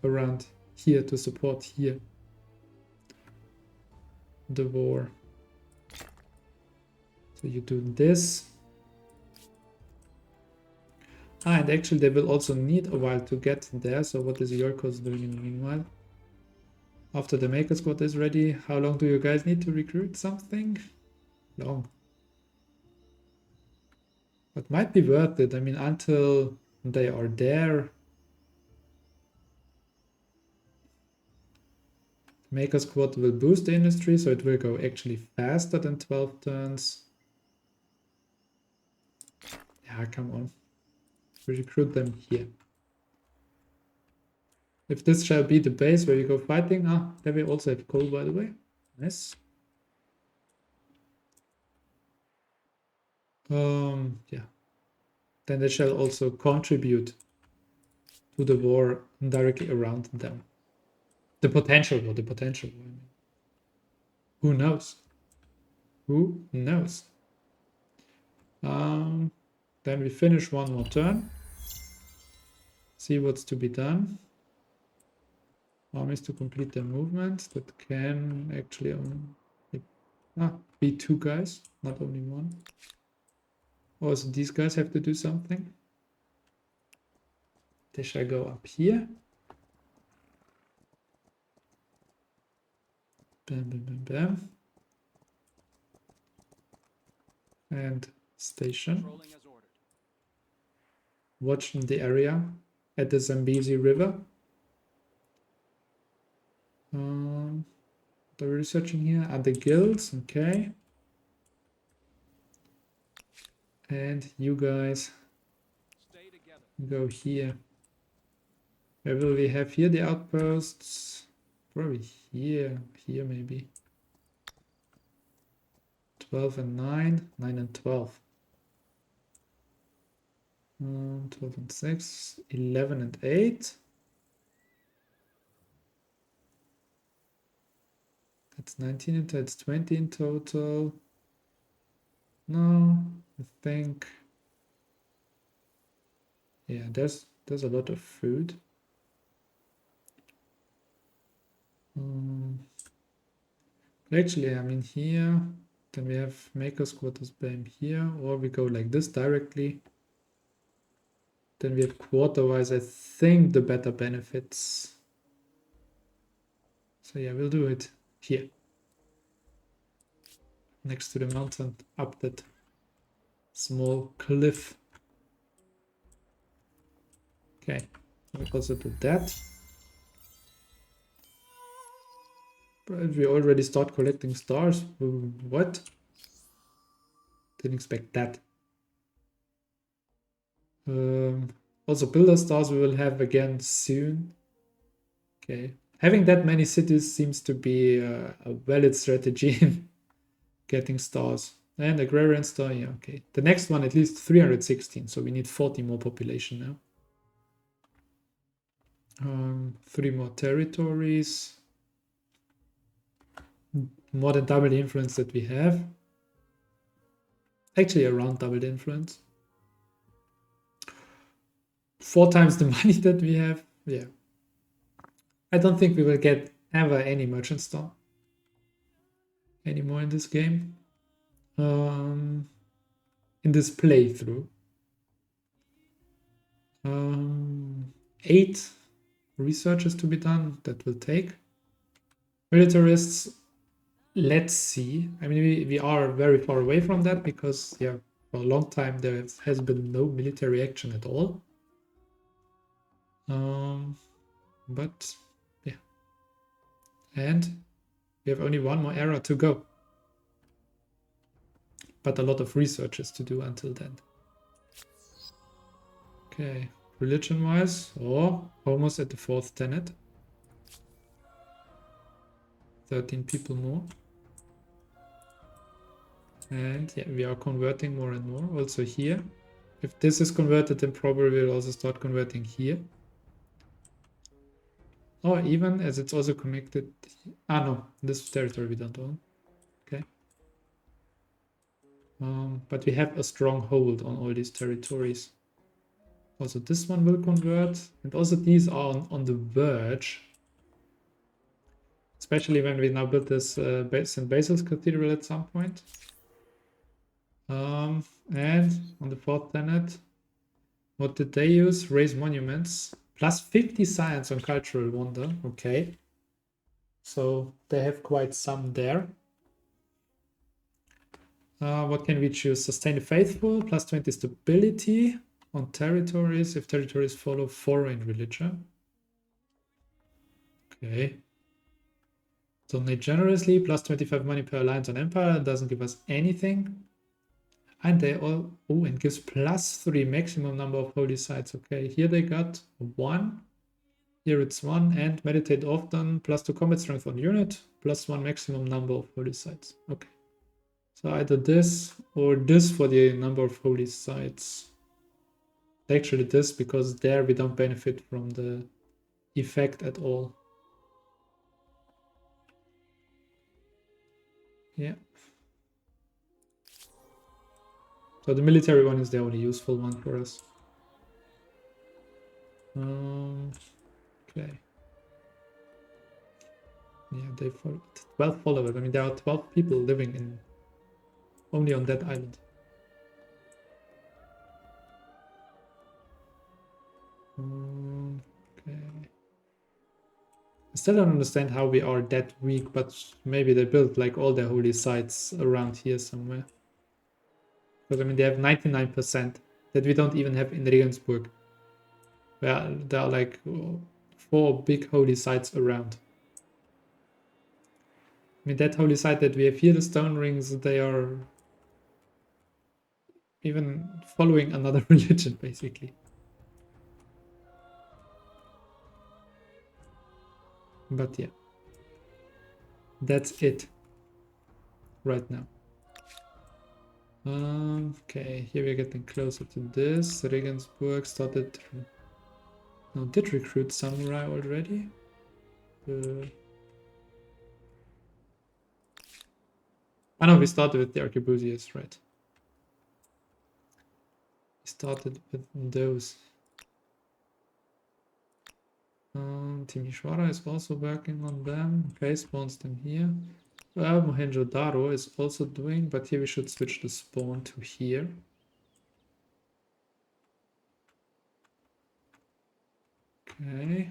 around here to support here the war. So you do this. And actually they will also need a while to get there. So what is your course doing in the meanwhile? After the Maker Squad is ready, how long do you guys need to recruit something? Long. But might be worth it. I mean, until they are there. Maker Squad will boost the industry, so it will go actually faster than 12 turns. Yeah, come on. We recruit them here. If this shall be the base where you go fighting, there we also have coal, by the way. Nice. Yeah. Then they shall also contribute to the war directly around them. The potential war, I mean. Who knows? Who knows? Then we finish one more turn. See what's to be done. Armies to complete their movement. That can actually be 2 guys, not only 1. Also, these guys have to do something. They shall go up here. Bam, bam, bam, bam. And station. Watching the area at the Zambezi River. The researching here are the guilds, okay. And you guys go here. Where will we have here the outposts? Probably here, maybe. 12 and 9, 9 and 12. 12 and 6, 11 and 8. That's 19 and that's 20 in total. No, I think. Yeah, there's a lot of food. Actually, I mean here, then we have Maker's Quarters BAM here, or we go like this directly. Then we have quarter-wise, I think, the better benefits. So yeah, we'll do it here. Next to the mountain, up that small cliff. Okay, we'll also do that. But we already start collecting stars. What? Didn't expect that. Also, builder stars we will have again soon. Okay. Having that many cities seems to be a valid strategy in getting stars. And agrarian star, yeah, okay. The next one at least 316, so we need 40 more population now. 3 more territories. More than double the influence that we have. Actually, around double the influence. 4 times the money that we have. Yeah. I don't think we will get ever any merchant star anymore in this game. in this playthrough. 8 researches to be done. That will take. Militarists, let's see. I mean, we are very far away from that because, yeah, for a long time there has been no military action at all. But yeah, and we have only one more era to go. But a lot of research is to do until then. Okay, religion-wise, almost at the 4th tenet. 13 people more. And yeah, we are converting more and more. Also here. If this is converted, then probably we'll also start converting here. Or even as it's also connected. Ah, no, this territory we don't own. Okay. But we have a strong hold on all these territories. Also, this one will convert. And also, these are on the verge. Especially when we now build this St. Basil's Cathedral at some point. And on the 4th tenet, what did they use? Raise monuments. Plus 50 science on cultural wonder. Okay. So they have quite some there. What can we choose? Sustain the faithful. Plus 20 stability on territories. If territories follow foreign religion. Okay. Donate generously. Plus 25 money per alliance on empire. Doesn't give us anything. And they all, and gives plus 3 maximum number of holy sites. Okay, here they got 1. Here it's 1. And meditate often, plus 2 combat strength on unit, plus 1 maximum number of holy sites. Okay. So either this or this for the number of holy sites. Actually this, because there we don't benefit from the effect at all. Yeah. So the military one is the only useful one for us. Okay. Yeah, they followed 12 followers. I mean, there are 12 people living in only on that island. Okay. I still don't understand how we are that weak, but maybe they built like all their holy sites around here somewhere. Because I mean, they have 99% that we don't even have in Regensburg. Where there are like 4 big holy sites around. I mean, that holy site that we have here, the stone rings, they are even following another religion, basically. But yeah, that's it right now. Okay, here we're getting closer to this. Regensburg started... No, did recruit samurai already. I know we started with the arquebusiers, right? We started with those. Timisoara is also working on them. Okay, spawns them here. Mohenjo-Daro is also doing, but here we should switch the spawn to here. Okay.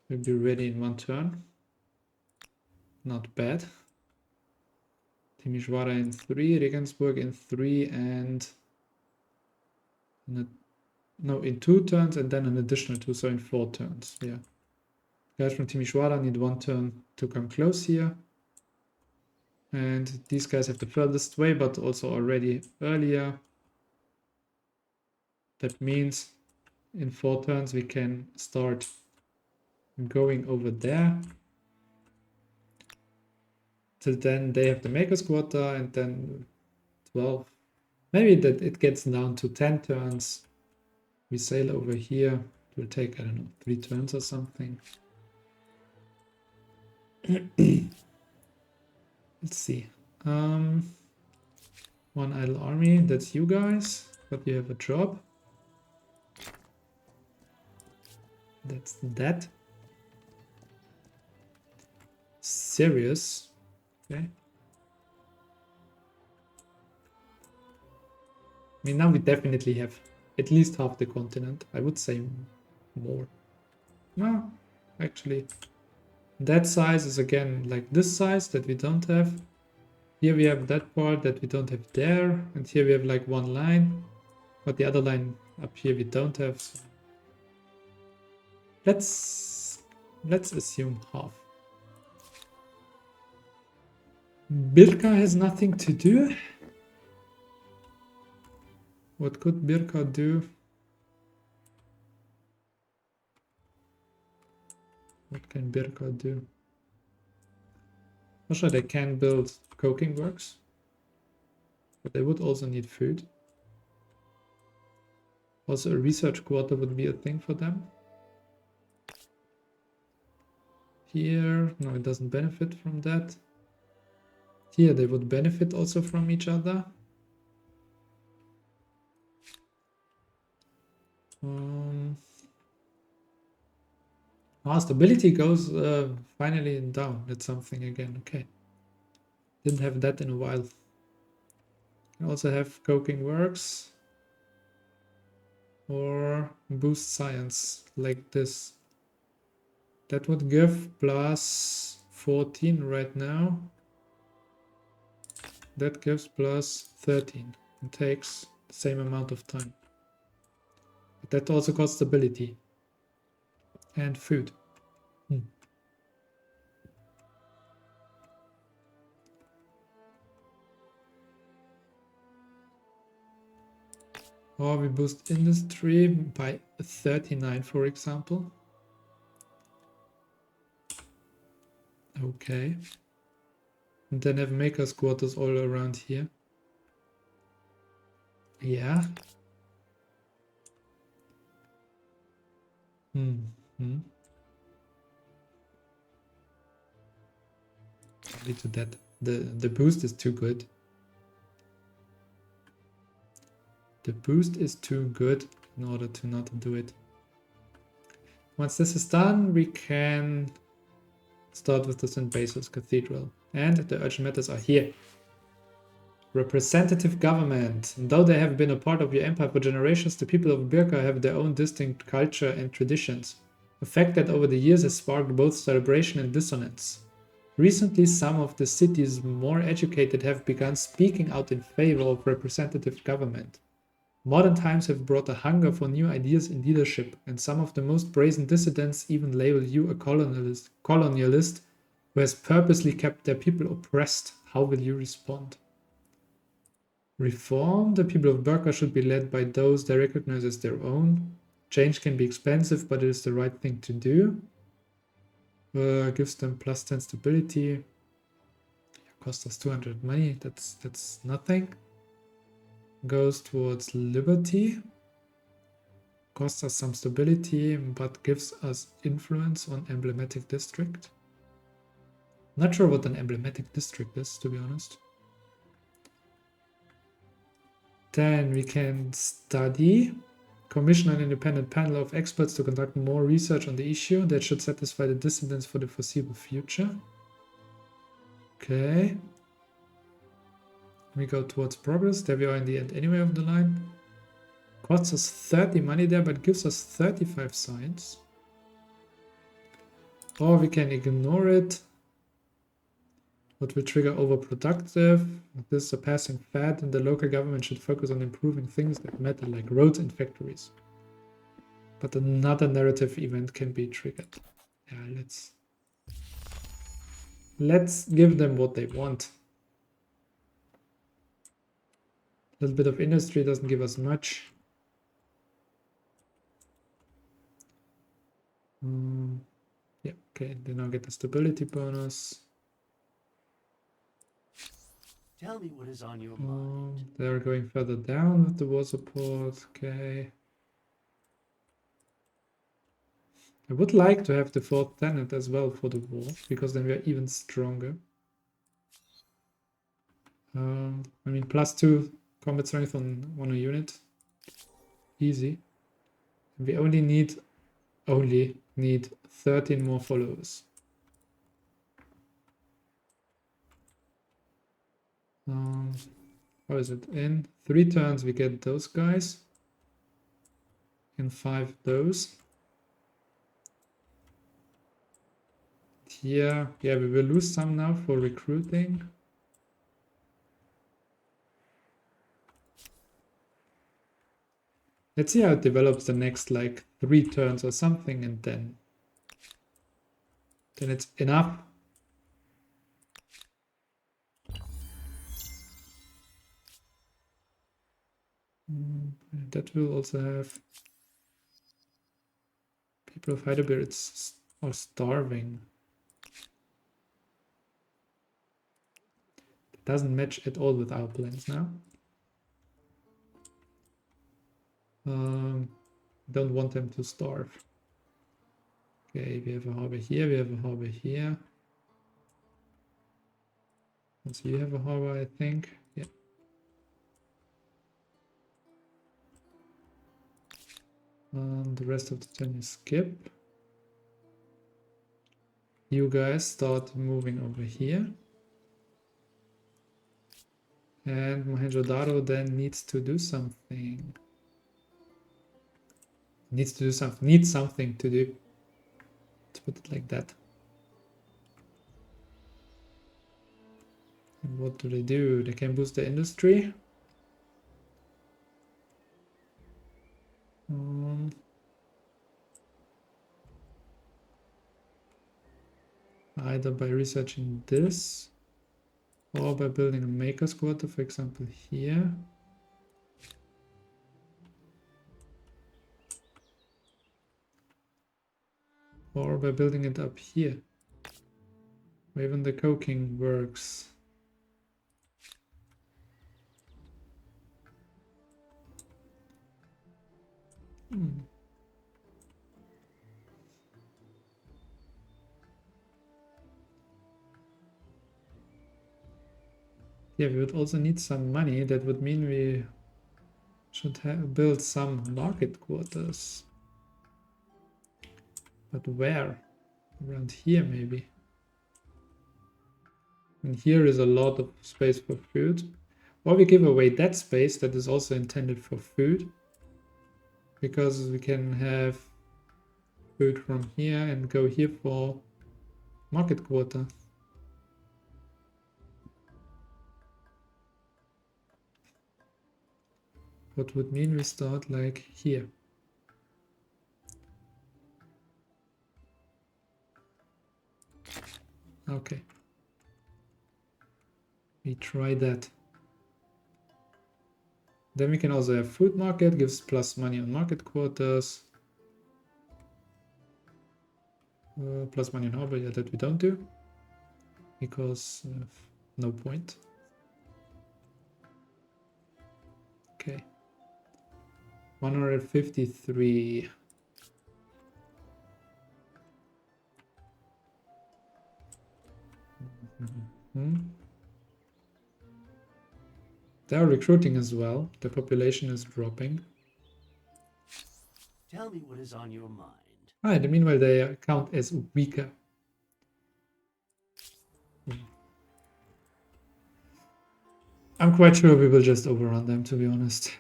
We'll be ready in 1 turn. Not bad. Timisoara in 3, Regensburg in 3, and in 2 turns, and then an additional 2, so in 4 turns. Yeah. Guys from Timisoara need 1 turn to come close here. And these guys have the furthest way, but also already earlier. That means in 4 turns we can start going over there. Till then they have the Maker's Quarter, and then 12. Maybe that it gets down to 10 turns. We sail over here. It will take, I don't know, 3 turns or something. Let's see. 1 idle army, that's you guys, but you have a job. That's that. Serious. Okay. I mean, now we definitely have at least half the continent. I would say more. No, actually, that size is again like this size that we don't have. Here we have that part that we don't have there, and here we have like one line, but the other line up here we don't have. So let's assume half. Birka has nothing to do. What could Birka do? What can Birka do? Also, they can build coking works, but they would also need food. Also, a research quarter would be a thing for them. Here, no, it doesn't benefit from that. Here, they would benefit also from each other. Stability goes finally down. That's something again. Okay. Didn't have that in a while. Can also have coking works. Or boost science like this. That would give plus 14 right now. That gives plus 13. It takes the same amount of time. But that also costs stability. And food. Or we boost industry by 39, for example. Okay. And then have makers quarters all around here. Yeah. Lead to that. The boost is too good. The boost is too good in order to not do it. Once this is done, we can start with the St. Basil's Cathedral. And the urgent matters are here. Representative government. Though they have been a part of your empire for generations, the people of Birka have their own distinct culture and traditions. A fact that over the years has sparked both celebration and dissonance. Recently, some of the city's more educated have begun speaking out in favor of representative government. Modern times have brought a hunger for new ideas in leadership, and some of the most brazen dissidents even label you a colonialist who has purposely kept their people oppressed. How will you respond? Reform. The people of Birka should be led by those they recognize as their own. Change can be expensive, but it is the right thing to do. Gives them plus 10 stability. Cost us 200 money. That's nothing. Goes towards liberty. Costs us some stability, but gives us influence on emblematic district. Not sure what an emblematic district is, to be honest. Then we can study. Commission an independent panel of experts to conduct more research on the issue that should satisfy the dissidents for the foreseeable future. Okay. We go towards progress. There we are in the end anyway of the line. Costs us 30 money there, but gives us 35 science. Or we can ignore it. What will trigger overproductive? This is a passing fad, and the local government should focus on improving things that matter, like roads and factories. But another narrative event can be triggered. Yeah, let's give them what they want. A little bit of industry doesn't give us much. Yeah, okay, they now get the stability bonus. Tell me what is on your mind. They're going further down with the war support. Okay. I would like to have the 4th tenant as well for the war, because then we are even stronger. I mean, +2 combat strength on a unit. Easy. We only need 13 more followers. How is it? In 3 turns we get those guys. In 5 those. Here, yeah, we will lose some now for recruiting. Let's see how it develops the next like 3 turns or something, and then it's enough. That will also have people of Heidelberg are starving. It doesn't match at all with our plans now. Don't want them to starve. Okay, we have a harbor here, we have a harbor here. Also, you have a harbor, I think. Yeah. The rest of the turn you skip. You guys start moving over here. And Mohenjo-Daro then needs to do something. Needs something to do. Let's put it like that. And what do? They can boost the industry. Either by researching this or by building a maker's quarter, for example, here. Or by building it up here. Or even the coking works. Yeah, we would also need some money. That would mean we should build some market quarters. But where? Around here, maybe. And here is a lot of space for food. Or we give away that space that is also intended for food. Because we can have food from here and go here for market quarter. What would mean we start like here. Okay. We try that. Then we can also have food market, gives plus money on market quarters. Plus money on harbor, yeah, that we don't do. Because no point. Okay. 153. They're recruiting as well. The population is dropping. Tell me what is on your mind. Right, meanwhile they count as weaker. I'm quite sure we will just overrun them, to be honest.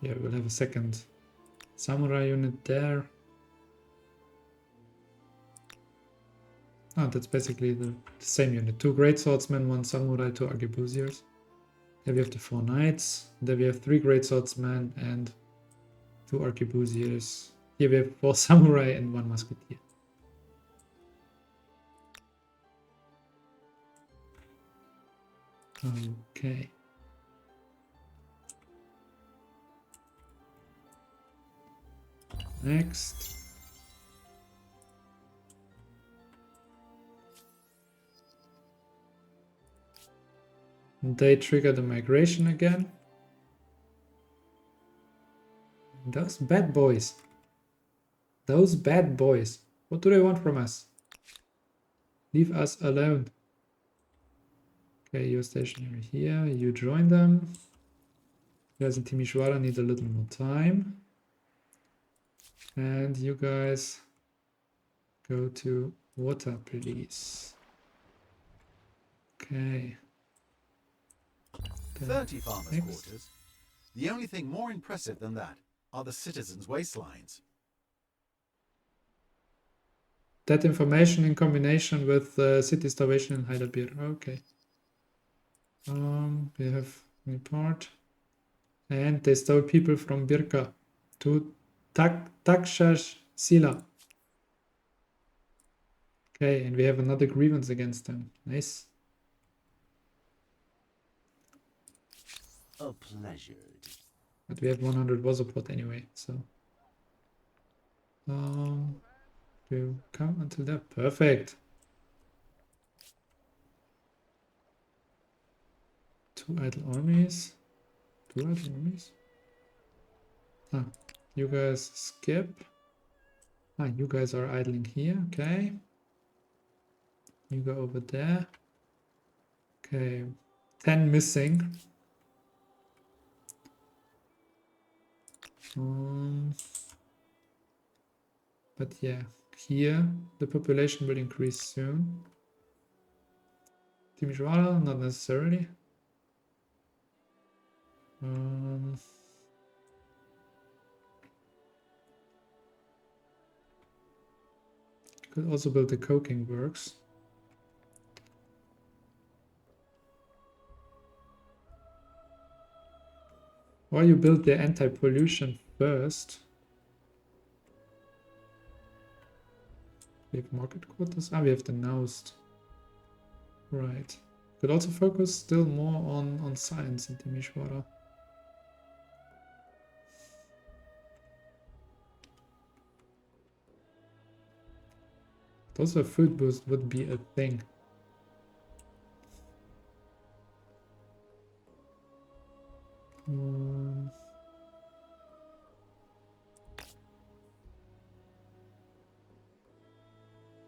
Yeah, we'll have a second samurai unit there. Oh, that's basically the same unit. 2 great swordsmen, 1 samurai, 2 arquebusiers. There we have the 4 knights. There we have 3 great swordsmen and 2 arquebusiers. Here we have 4 samurai and 1 musketeer. Okay. Next. They trigger the migration again. Those bad boys. Those bad boys. What do they want from us? Leave us alone. Okay, you're stationary here. You join them. You guys in Timisoara need a little more time. And you guys go to water, please. Okay. 30 farmers' Next. quarters. The only thing more impressive than that are the citizens' waistlines. That information in combination with city starvation in Heidelberg. Okay. We have report. And they stole people from Birka to Takshash Sila. Okay, and we have another grievance against them. Nice. A pleasure. But we have 100 Wasserpot anyway, so. To come until that. Perfect. 2 idle armies. 2 idle armies? Ah, you guys skip. Ah, you guys are idling here. Okay. You go over there. Okay. 10 missing. But yeah, here the population will increase soon. Timisoara, not necessarily. Could also build the coking works. Or you build the anti-pollution first. We have market quarters. Ah, we have the Naust. Right. Could also focus still more on science in Timisoara. Also a food boost would be a thing.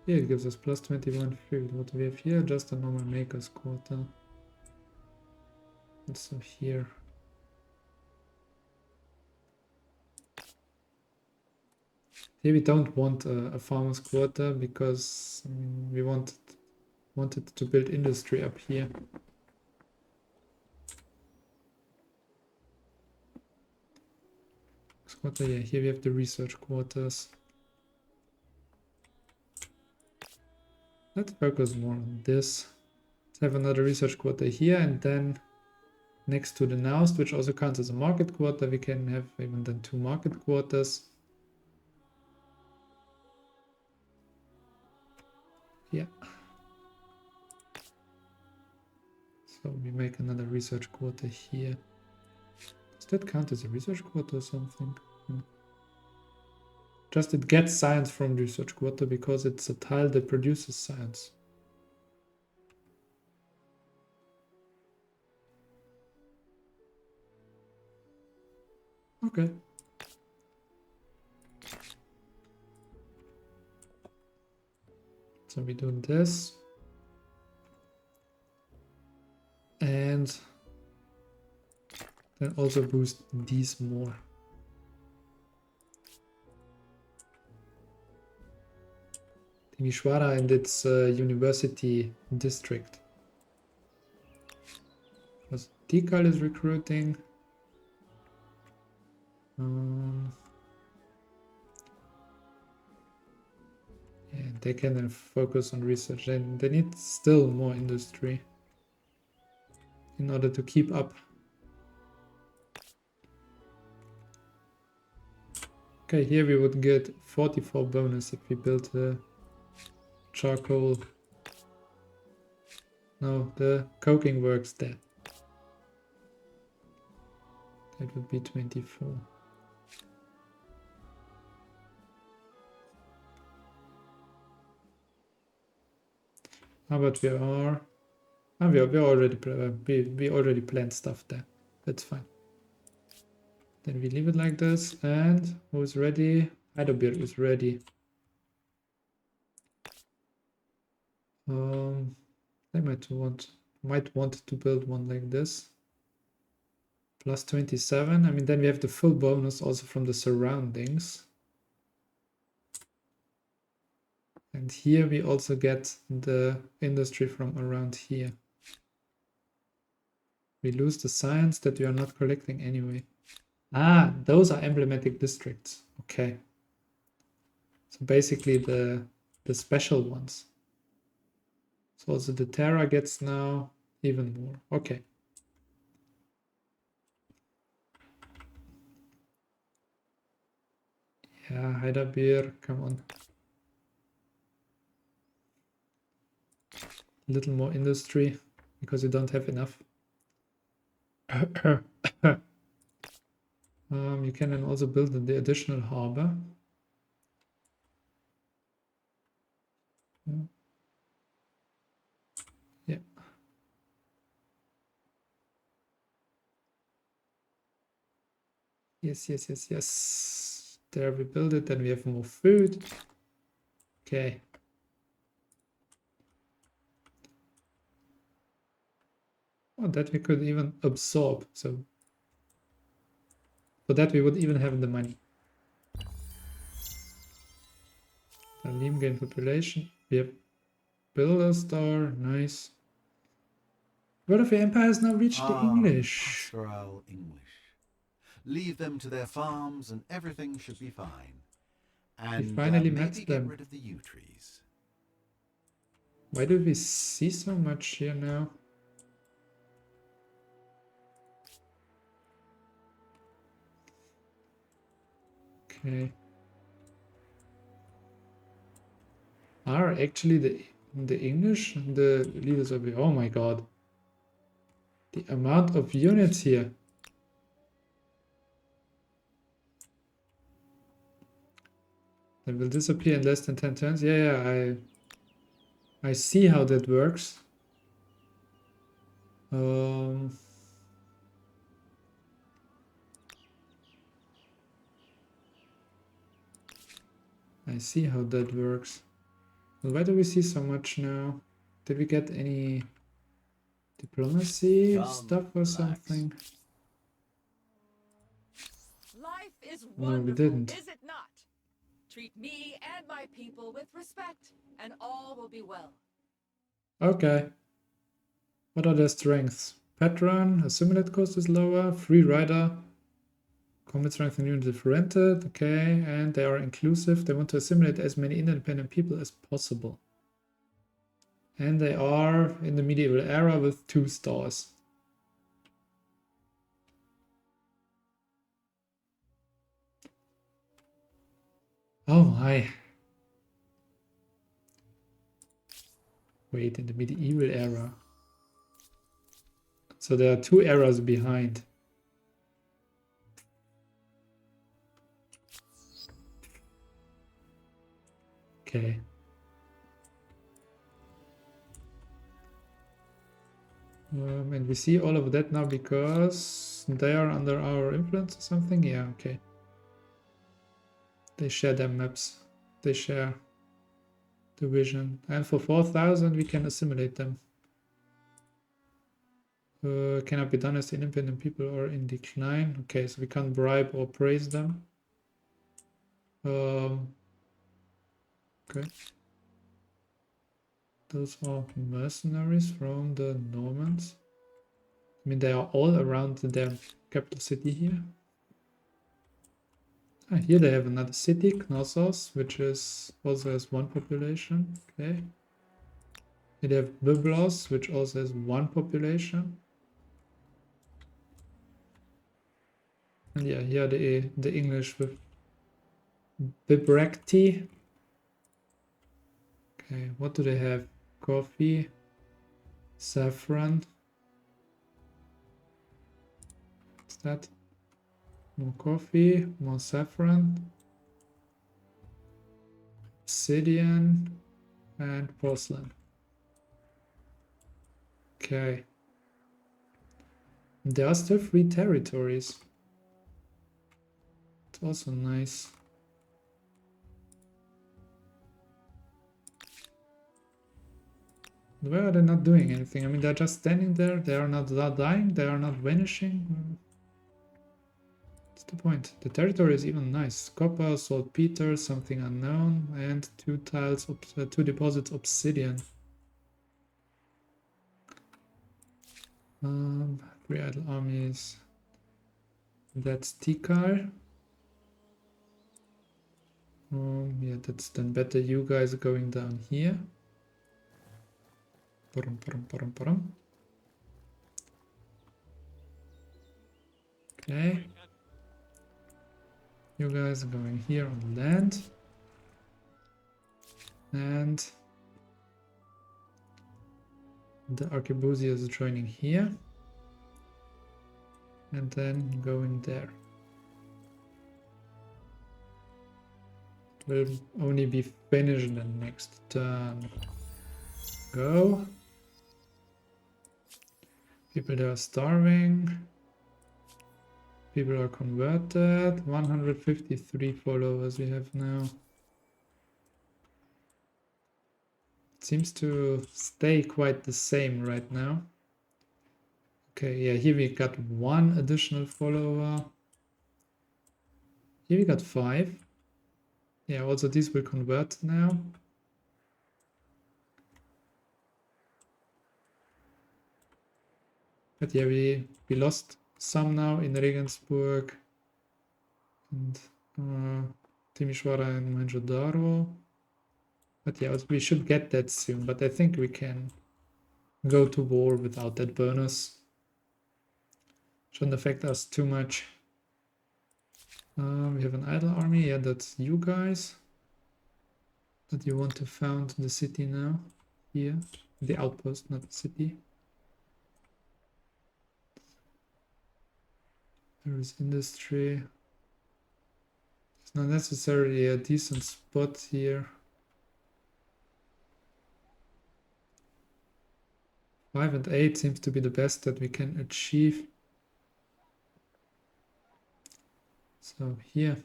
Yeah, it gives us plus 21 food. What do we have here? Just a normal maker's quarter. Also here. Here we don't want a farmer's quarter because I mean, we wanted to build industry up here. Quarter, yeah, here we have the research quarters. Let's focus more on this. Let's have another research quarter here, and then next to the Naust, which also counts as a market quarter, we can have even then 2 market quarters. Yeah. So we make another research quarter here. Does that count as a research quarter or something? Just it gets science from research quarter because it's a tile that produces science. Okay. So we do this. And then also boost these more. Timisoara and its university district. Because Tikal is recruiting. Yeah, they can then focus on research, and they need still more industry in order to keep up. Okay, here we would get 44 bonus if we built the charcoal. No, the coking works there. That would be 24. How about we are? Oh, we already planned stuff there. That's fine. Then we leave it like this. And who's ready? Heidelberg is ready. They might want to build one like this. Plus 27. I mean, then we have the full bonus also from the surroundings. And here we also get the industry from around here. We lose the science that we are not collecting anyway. Ah, those are emblematic districts. Okay. So basically the special ones. So also the Terra gets now even more. Okay. Yeah, Heidelbeer, come on. A little more industry because you don't have enough. You can then also build the additional harbor. Yeah. Yes, yes, yes, yes. There we build it, then we have more food. Okay. Oh, that we could even absorb. So for that we would even have the money. Talim gain population. We have Builder Star, nice. Word of the Empire has now reached the English. Pastoral English. Leave them to their farms and everything should be fine. And finally maybe met get them. rid of the yew trees. Why do we see so much here now? Okay. Are actually the English the leaders of the... Oh my god. The amount of units here. They will disappear in less than 10 turns. Yeah, I see how that works. I see how that works. But why do we see so much now? Did we get any diplomacy stuff or something? Life is No, wonderful, we didn't. is it not? Treat me and my people with respect, and all will be well. Okay. What are their strengths? Patron, assimilate cost is lower, free rider, combat strength and unit differentiated, okay, and they are inclusive. They want to assimilate as many independent people as possible. And they are in the medieval era with 2 stars. Oh my. Wait, in the medieval era. So there are 2 eras behind. Okay. And we see all of that now because they are under our influence or something? Yeah, okay. They share their maps. They share the vision. And for 4,000 we can assimilate them. Cannot be done as the independent people or in decline. Okay, so we can't bribe or praise them. Okay. Those are mercenaries from the Normans. I mean, they are all around their capital city here. Ah, here they have another city, Knossos, which is also has 1 population. Okay. Here they have Byblos, which also has 1 population. And yeah, here the English with Bybrekti. Okay, what do they have? Coffee, saffron. What's that? More coffee, more saffron, obsidian, and porcelain. Okay. There are still 3 territories. It's also nice. Why are they not doing anything? I mean, they're just standing there. They are not dying. They are not vanishing. What's the point? The territory is even nice. Copper, saltpeter, something unknown, and 2 tiles, 2 deposits obsidian. 3 idle armies. That's Tikal. Yeah, that's then better you guys going down here. Param, param, param, param. Okay. You guys are going here on land. And the arquebusiers are joining here. And then going there. Will only be finished the next turn. Go. People that are starving. People are converted. 153 followers we have now. It seems to stay quite the same right now. Okay, yeah, here we got 1 additional follower. Here we got 5. Yeah, also these will convert now. But yeah, we lost some now in Regensburg and Timișoara and Mohenjo-Daro. But yeah, we should get that soon. But I think we can go to war without that bonus. Shouldn't affect us too much. We have an idle army. Yeah, that's you guys. That you want to found the city now. Here, the outpost, not the city. There is industry. It's not necessarily a decent spot here. 5 and 8 seems to be the best that we can achieve. So here.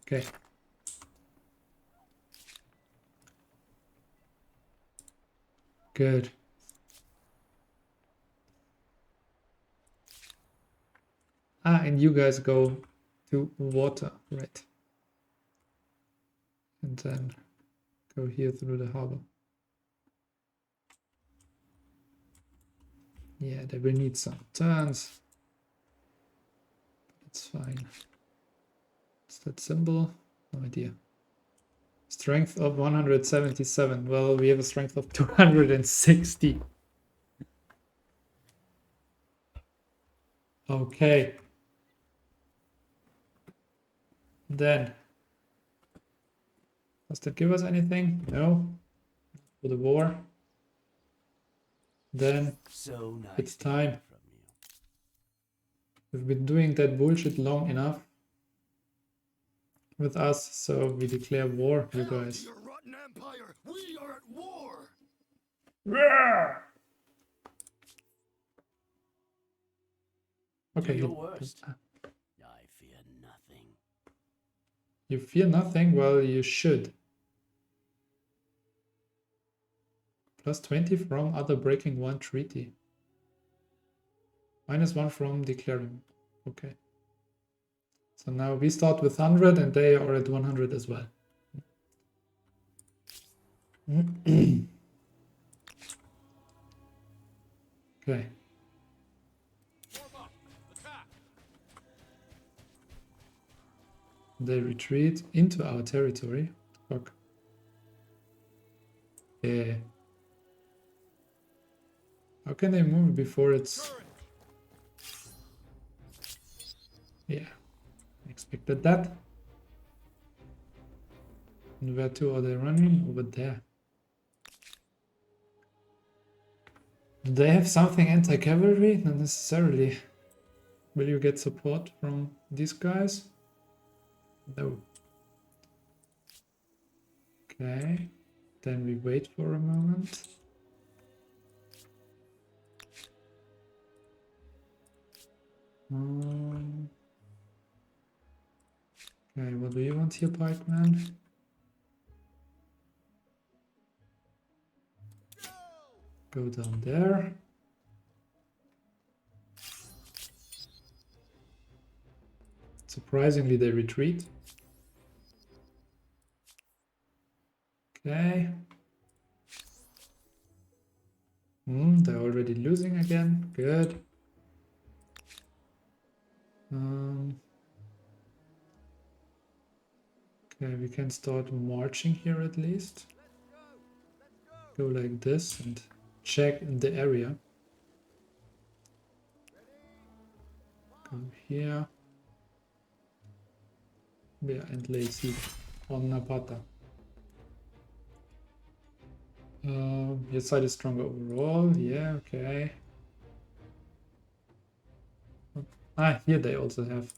Okay. Good. Ah, and you guys go to water, right? And then go here through the harbor. Yeah, they will need some turns. It's fine. What's that symbol? No idea. Strength of 177. Well, we have a strength of 260. Okay. Then, does that give us anything? No. For the war. Then So nice it's to hear time. from you. We've been doing that bullshit long enough with us, so we declare war, you guys. Your rotten empire! We are at war! Okay, Do your worst. I fear nothing. You fear nothing? Well, you should. Plus 20 from other breaking 1 treaty. -1 from declaring. Okay. So now we start with 100 and they are at 100 as well. Okay. They retreat into our territory. Fuck. Yeah. How can they move before it's... Yeah. Expected that. And where to are they running? Over there. Do they have something anti-cavalry? Not necessarily. Will you get support from these guys? No. Okay. Then we wait for a moment. Okay, what do you want here, pikeman? Go down there. Surprisingly, they retreat. Okay. They're already losing again. Good. Okay, we can start marching here at least. Go like this and check the area. Go here. Yeah, and lay siege on Napata. Your side is stronger overall. Yeah, okay. Ah, here they also have.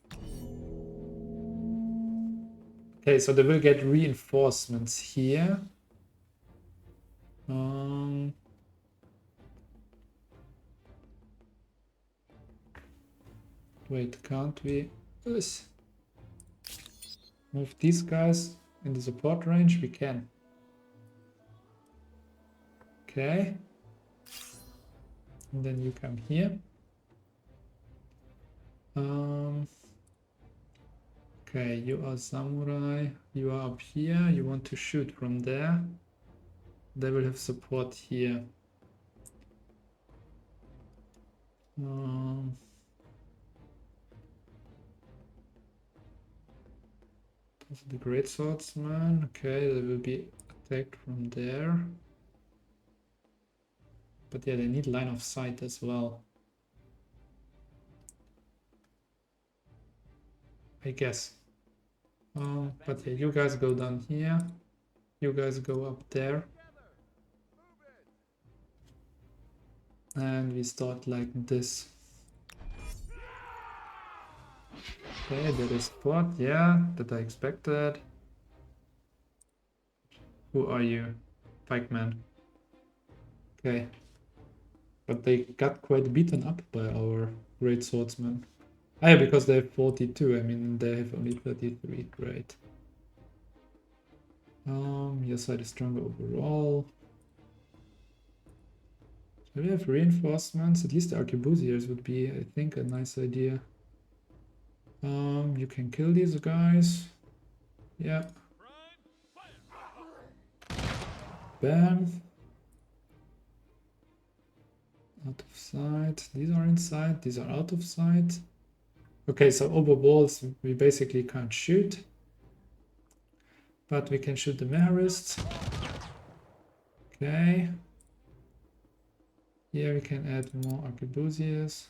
Okay, so they will get reinforcements here. Wait, can't we move these guys in the support range? We can. Okay. And then you come here. Okay, you are samurai. You are up here. You want to shoot from there. They will have support here. The great swordsman. Okay, they will be attacked from there. But yeah, they need line of sight as well. I guess. But yeah, you guys go down here. You guys go up there. And we start like this. Okay, there is support. Yeah, that I expected. Who are you? Pikeman. Okay. But they got quite beaten up by our great swordsman. Ah, yeah, because they have 42. I mean, they have only 33. Great. Your side is stronger overall. Do we have reinforcements? At least the arquebusiers would be, I think, a nice idea. You can kill these guys. Yeah. Bam. Out of sight. These are inside. These are out of sight. Okay, so over walls we basically can't shoot. But we can shoot the Maharists. Okay. Here we can add more arquebusiers.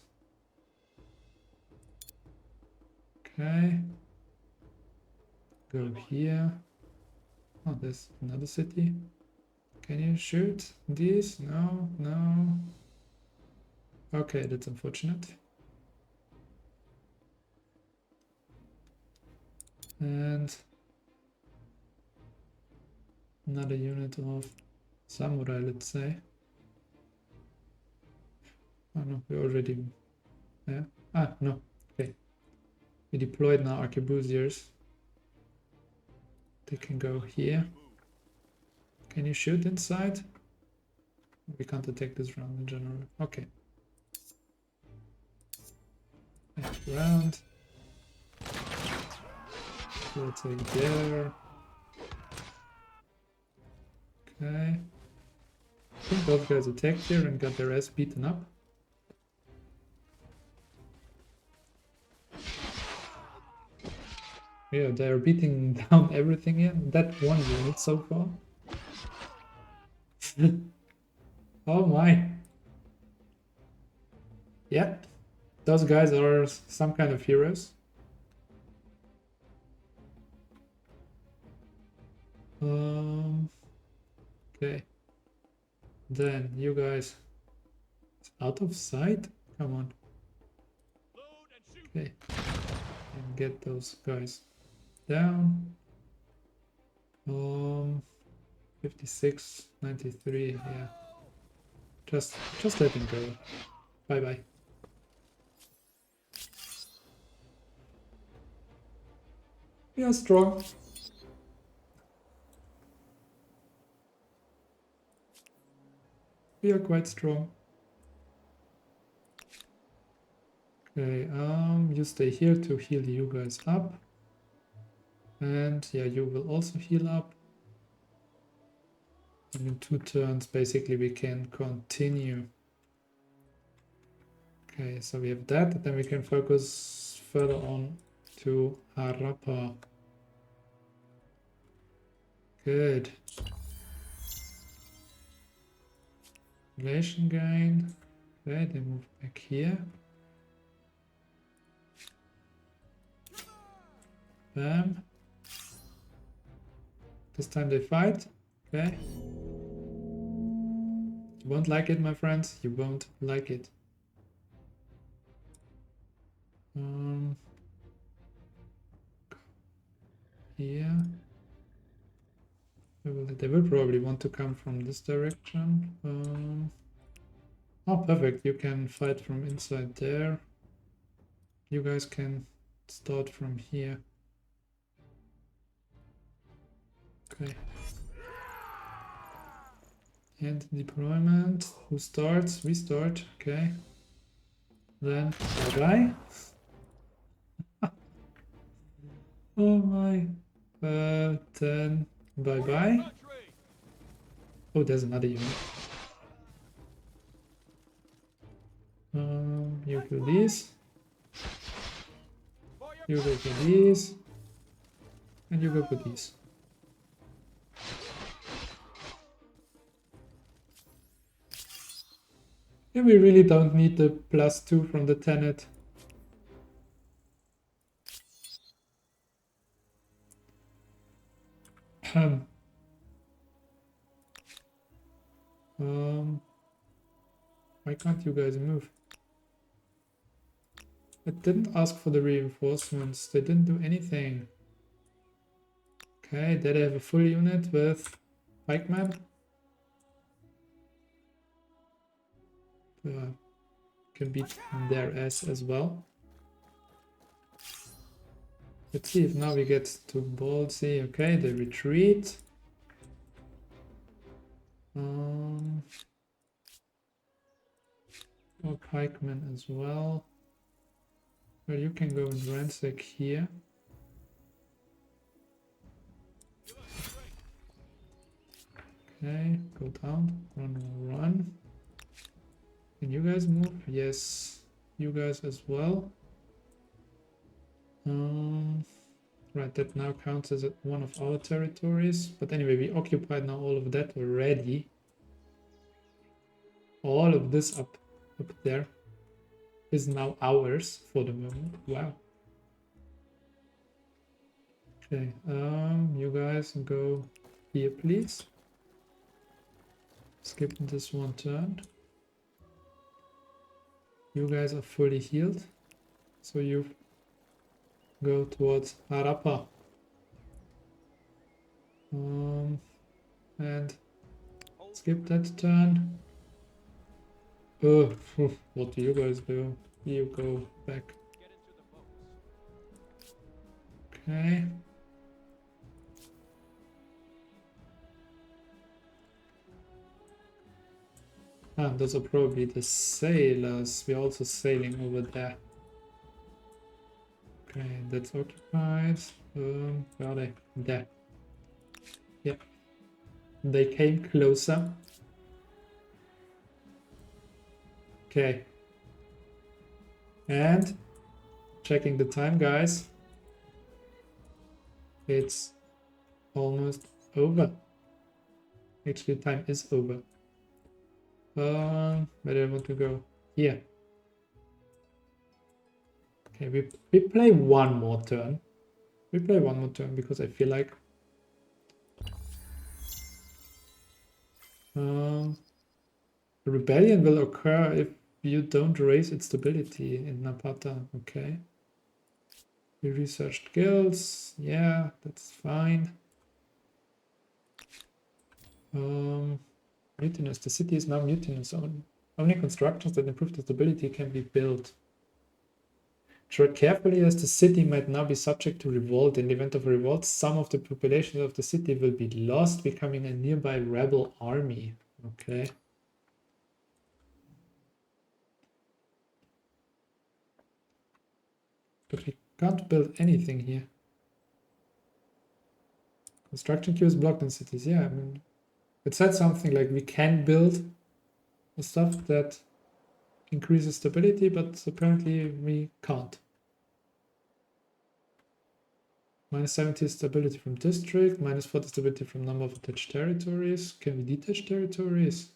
Okay. Go here. Oh, there's another city. Can you shoot these? No, no. Okay, that's unfortunate. And another unit of samurai, let's say. Oh no, we already... Yeah. Ah, no. Okay. We deployed now arquebusiers. They can go here. Can you shoot inside? We can't attack this round in general. Okay. Next round. We'll take there. Okay. I think those guys attacked here and got their ass beaten up. Yeah, they're beating down everything here. That one unit so far. Oh my. Yeah, those guys are some kind of heroes. Okay. Then you guys out of sight? Come on. Okay. And get those guys down. 56, 93, yeah. Just let him go. Bye bye. We are strong. We are quite strong. Okay, you stay here to heal you guys up. And yeah, you will also heal up. And in 2 turns, basically, we can continue. Okay, so we have that. Then we can focus further on to Harappa. Good. Relation gain. Okay, they move back here. Bam. This time they fight. Okay. You won't like it, my friends. You won't like it. Here. They will probably want to come from this direction. Oh, perfect. You can fight from inside there. You guys can start from here. Okay. And deployment. Who starts? We start. Okay. Then bye-bye. Oh my. Then bye-bye. Oh, there's another unit. You do these. You go for these. And you go for these. Yeah, we really don't need the +2 from the tenet. Why can't you guys move? I didn't ask for the reinforcements. They didn't do anything. Okay, there they have a full unit with pikemen. Can beat their ass as well. Let's see if now we get to ballsy. Okay, they retreat. Or pikemen as well. Well, you can go and ransack here. Okay, go down, run. Can you guys move? Yes, you guys as well. Right, that now counts as one of our territories. But anyway, we occupied now all of that already. All of this up there is now ours for the moment. Wow. Okay, you guys go here, please. Skip this one turn. You guys are fully healed, so you go towards Harappa. And skip that turn. Oh, what do you guys do? You go back. Okay. Ah, those are probably the sailors. We're also sailing over there. Okay, that's occupied. Where are they? There. Yep. They came closer. Okay. And checking the time, guys. It's almost over. Actually, time is over. Where do I want to go? Here. Okay, we play one more turn. We play one more turn because I feel like a rebellion will occur if you don't raise its stability in Napata. Okay. We researched guilds. Yeah, that's fine. Mutinous. The city is now mutinous. Only constructions that improve the stability can be built. Tread carefully, as the city might now be subject to revolt. In the event of a revolt, some of the population of the city will be lost, becoming a nearby rebel army. Okay. But we can't build anything here. Construction queue is blocked in cities. Yeah, I mean, It said something like we can build the stuff that increases stability, but apparently we can't. Minus 70 stability from district, minus 40 stability from number of attached territories. Can we detach territories?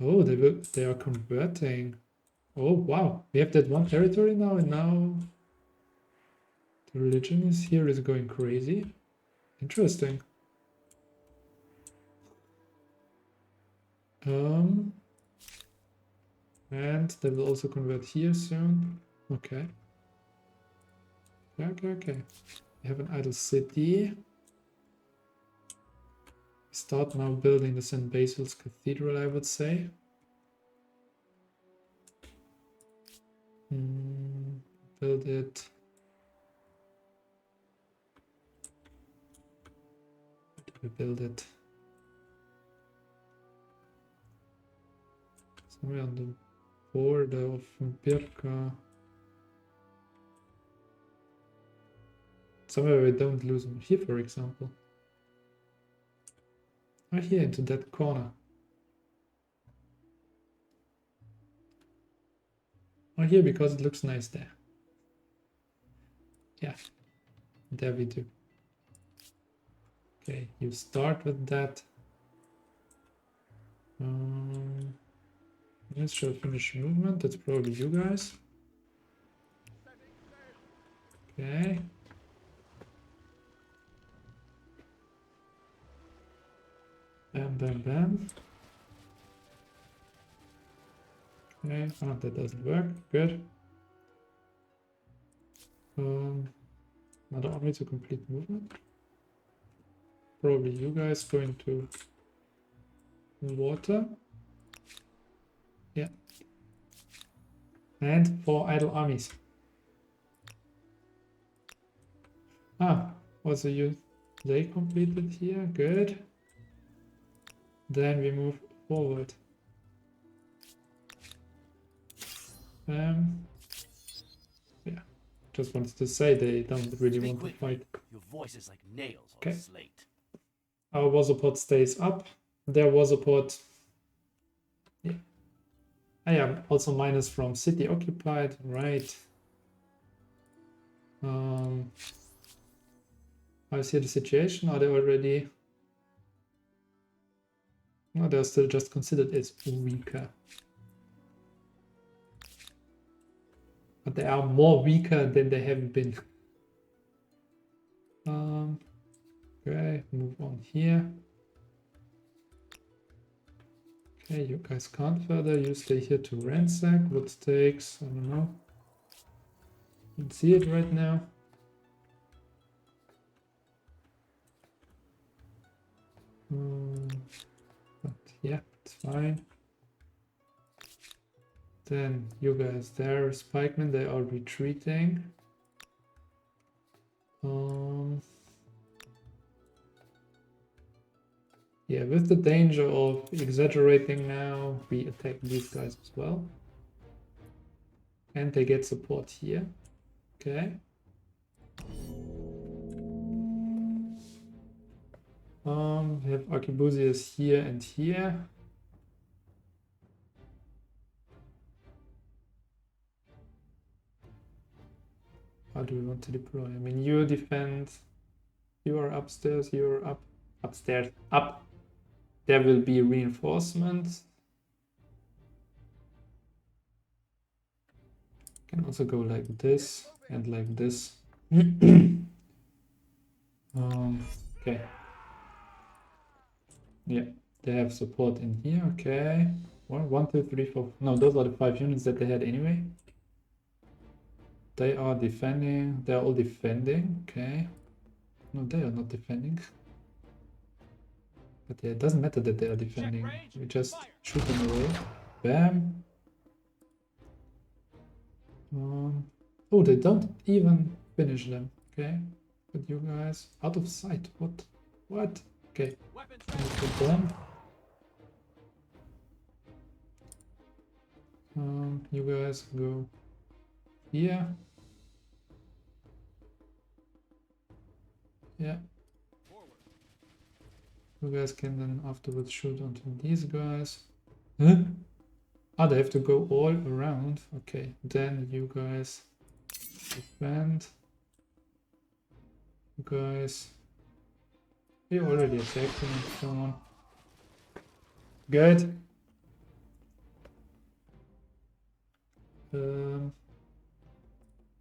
Oh, they are converting. Oh wow, we have that one territory now, and now the religion is here is going crazy. Interesting. And they will also convert here soon. Okay. Okay. We have an idle city. We start now building the St. Basil's Cathedral, I would say. Build it. Where do we build it? Somewhere on the border of Birka. Somewhere we don't lose them. Here, for example. Or here into that corner. Or here because it looks nice there. Yeah, there we do. Okay, you start with that. Let's show finish movement. That's probably you guys. Okay. Bam. Okay, oh, that doesn't work. Good. Another army to complete movement. Probably you guys going to water. Yeah. And 4 idle armies. Also they completed here. Good. Then we move forward. Yeah. Just wanted to say they don't really want to fight. Your voice is like nails Okay. on slate. Our war support stays up. Their war support. Yeah. Also minus from city occupied, right? How's here the situation? Are they already? No, they're still just considered as weaker. But they are more weaker than they have been. Okay, move on here. Okay, you guys can't further. You stay here to ransack. What takes? I don't know. You can see it right now. But yeah, it's fine. Then you guys there, Spikemen, they are retreating. Yeah, with the danger of exaggerating now, we attack these guys as well. And they get support here. Okay. We have Arquebusiers here and here. How do we want to deploy? I mean, you defend. You are upstairs. You are upstairs. Up. There will be reinforcements. Can also go like this and like this. Okay. Yeah, they have support in here. Okay. 1, 2, 3, 4. No, those are the 5 units that they had anyway. They are defending. They are all defending. Okay. No, they are not defending. But yeah, it doesn't matter that they are defending. We just shoot them away. Bam. Oh, they don't even finish them. Okay. But you guys out of sight. What? Okay. Put them. You guys go here. Yeah. You guys can then afterwards shoot onto these guys. Huh? Ah, they have to go all around. Okay, then you guys defend. You guys. You already attacked them and so on. Good.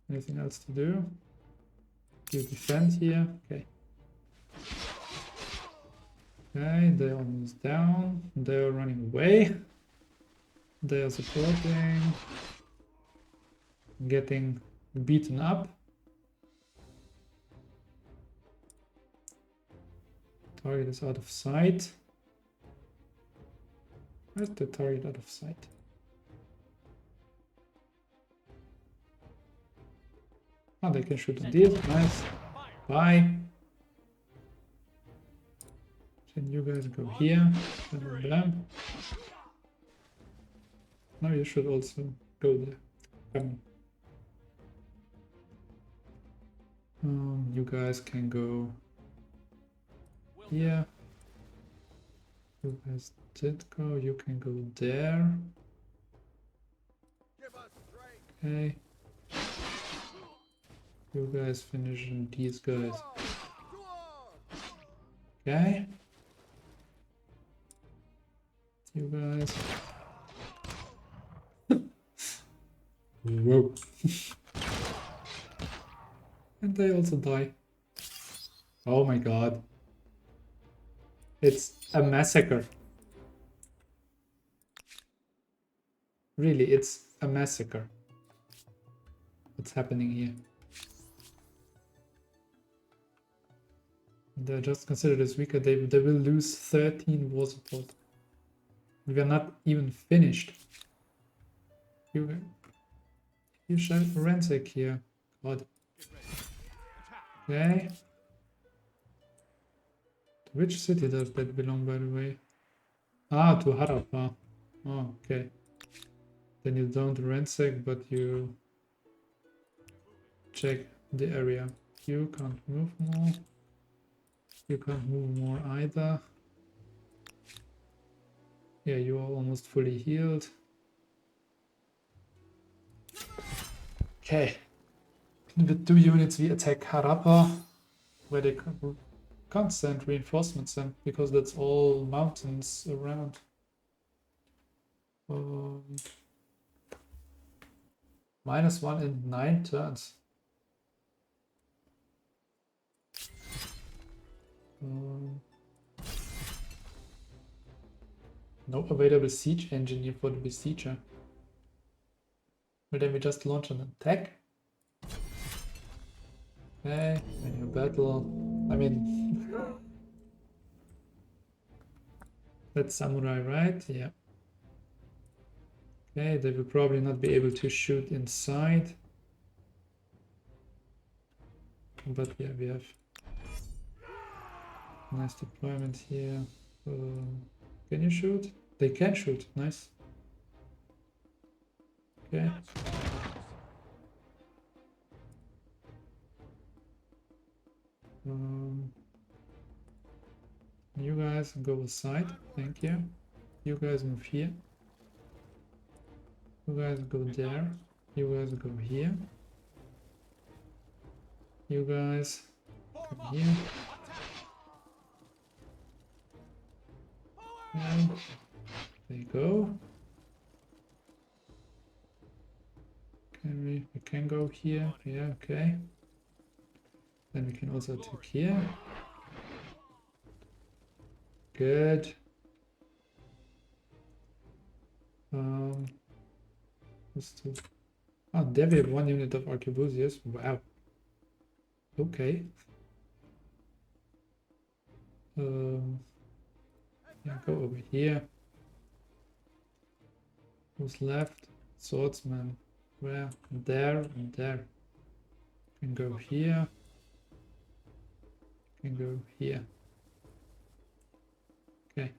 Anything else to do? You defend here. Okay. Okay, they're almost down. They're running away. They are supporting. Getting beaten up. Target is out of sight. Where's the target out of sight? Oh, they can shoot on these. Nice. Bye. Then you guys go here. Then them. Now you should also go there. Come on. You guys can go here. You guys did go. You can go there. Okay. You guys finish on these guys. Okay. You guys. Whoa. And they also die. Oh my god. It's a massacre. Really, it's a massacre. What's happening here? They're just considered as weaker. They will lose 13 war support. We are not even finished. You shall ransack here. God. Okay. To which city does that belong, by the way? Ah, to Harappa. Oh, okay. Then you don't ransack, but you check the area. You can't move more. You can't move more either. Yeah, you are almost fully healed. Okay. With 2 units we attack Harappa, where they can't send reinforcements in, because that's all mountains around. -1 in 9 turns. No available siege engineer for the besieger. Well, then we just launch an attack. Okay, when you battle. I mean, that's samurai, right? Yeah. Okay, they will probably not be able to shoot inside. But yeah, we have nice deployment here. Can you shoot? They can shoot. Nice. Okay. You guys go aside. Thank you. You guys move here. You guys go there. You guys go here. You guys come here. And there you go. We can go here. Yeah, okay. Then we can also attack here. Good. Oh, there we have 1 unit of arquebusiers. Wow. Okay. Yeah, go over here. Who's left? Swordsman. Where? There and there. Can go here. Can go here. Okay.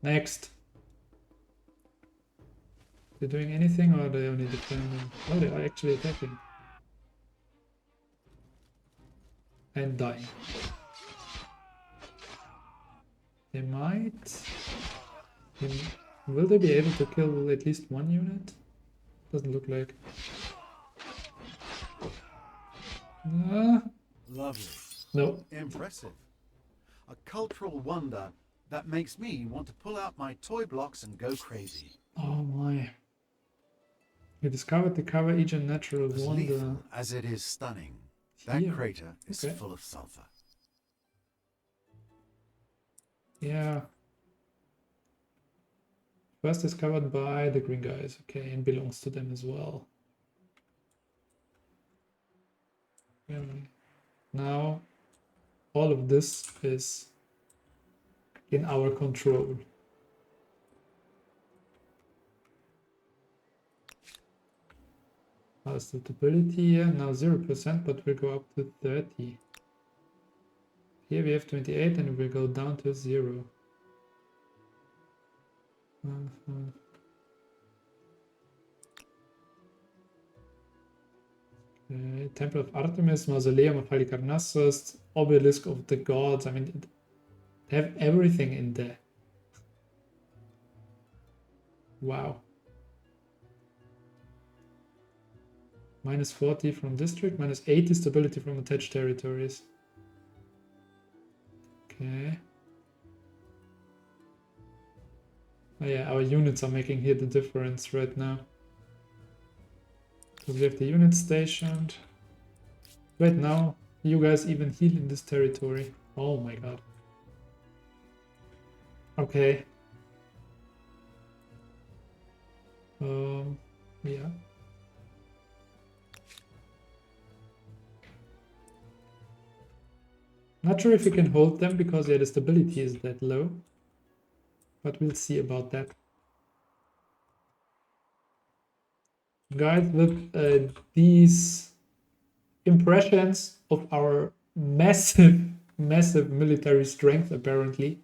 Next. They're doing anything, or are they only defending? Oh, they are actually attacking. and dying. They might... Will they be able to kill at least one unit? Doesn't look like. Lovely. No. Impressive. A cultural wonder that makes me want to pull out my toy blocks and go crazy. Oh my. You discovered the cover Aegean natural As wonder. lethal as it is stunning, that Here. crater is Okay. full of sulfur. Yeah. First discovered by the green guys. Okay, and belongs to them as well. Now, all of this is in our control. How's the stability here? Now 0%, but we'll go up to 30. Here we have 28 and we'll go down to 0. Okay. Temple of Artemis, Mausoleum of Halicarnassus, Obelisk of the Gods. I mean, they have everything in there. Wow. Minus 40 from district, minus 80 stability from attached territories. Okay. Oh yeah, our units are making here the difference right now. Because we have the units stationed. Right now, you guys even heal in this territory. Oh my god. Okay. Yeah. Not sure if we can hold them because yeah, the stability is that low. But we'll see about that. Guys, with these impressions of our massive military strength apparently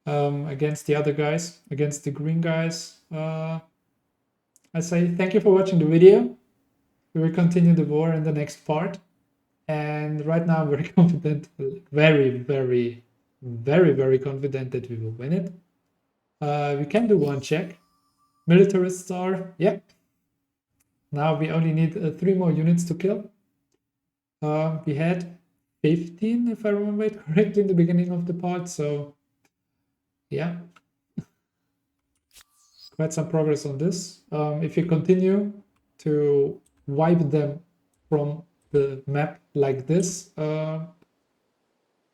against the other guys, against the green guys, I say thank you for watching the video. We will continue the war in the next part. And right now I'm very confident, very confident that we will win it. We can do one check. Militarist star, yep. Now we only need 3 more units to kill. We had 15, if I remember it correctly, in the beginning of the part, so yeah. Quite some progress on this. If you continue to wipe them from the map like this,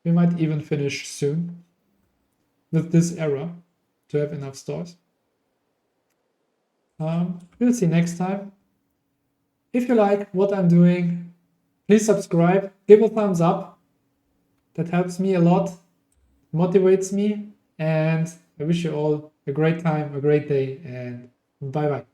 we might even finish soon with this era to have enough stars. We'll see next time. If you like what I'm doing, please subscribe, give a thumbs up. That helps me a lot, motivates me, and I wish you all a great time, a great day, and bye bye.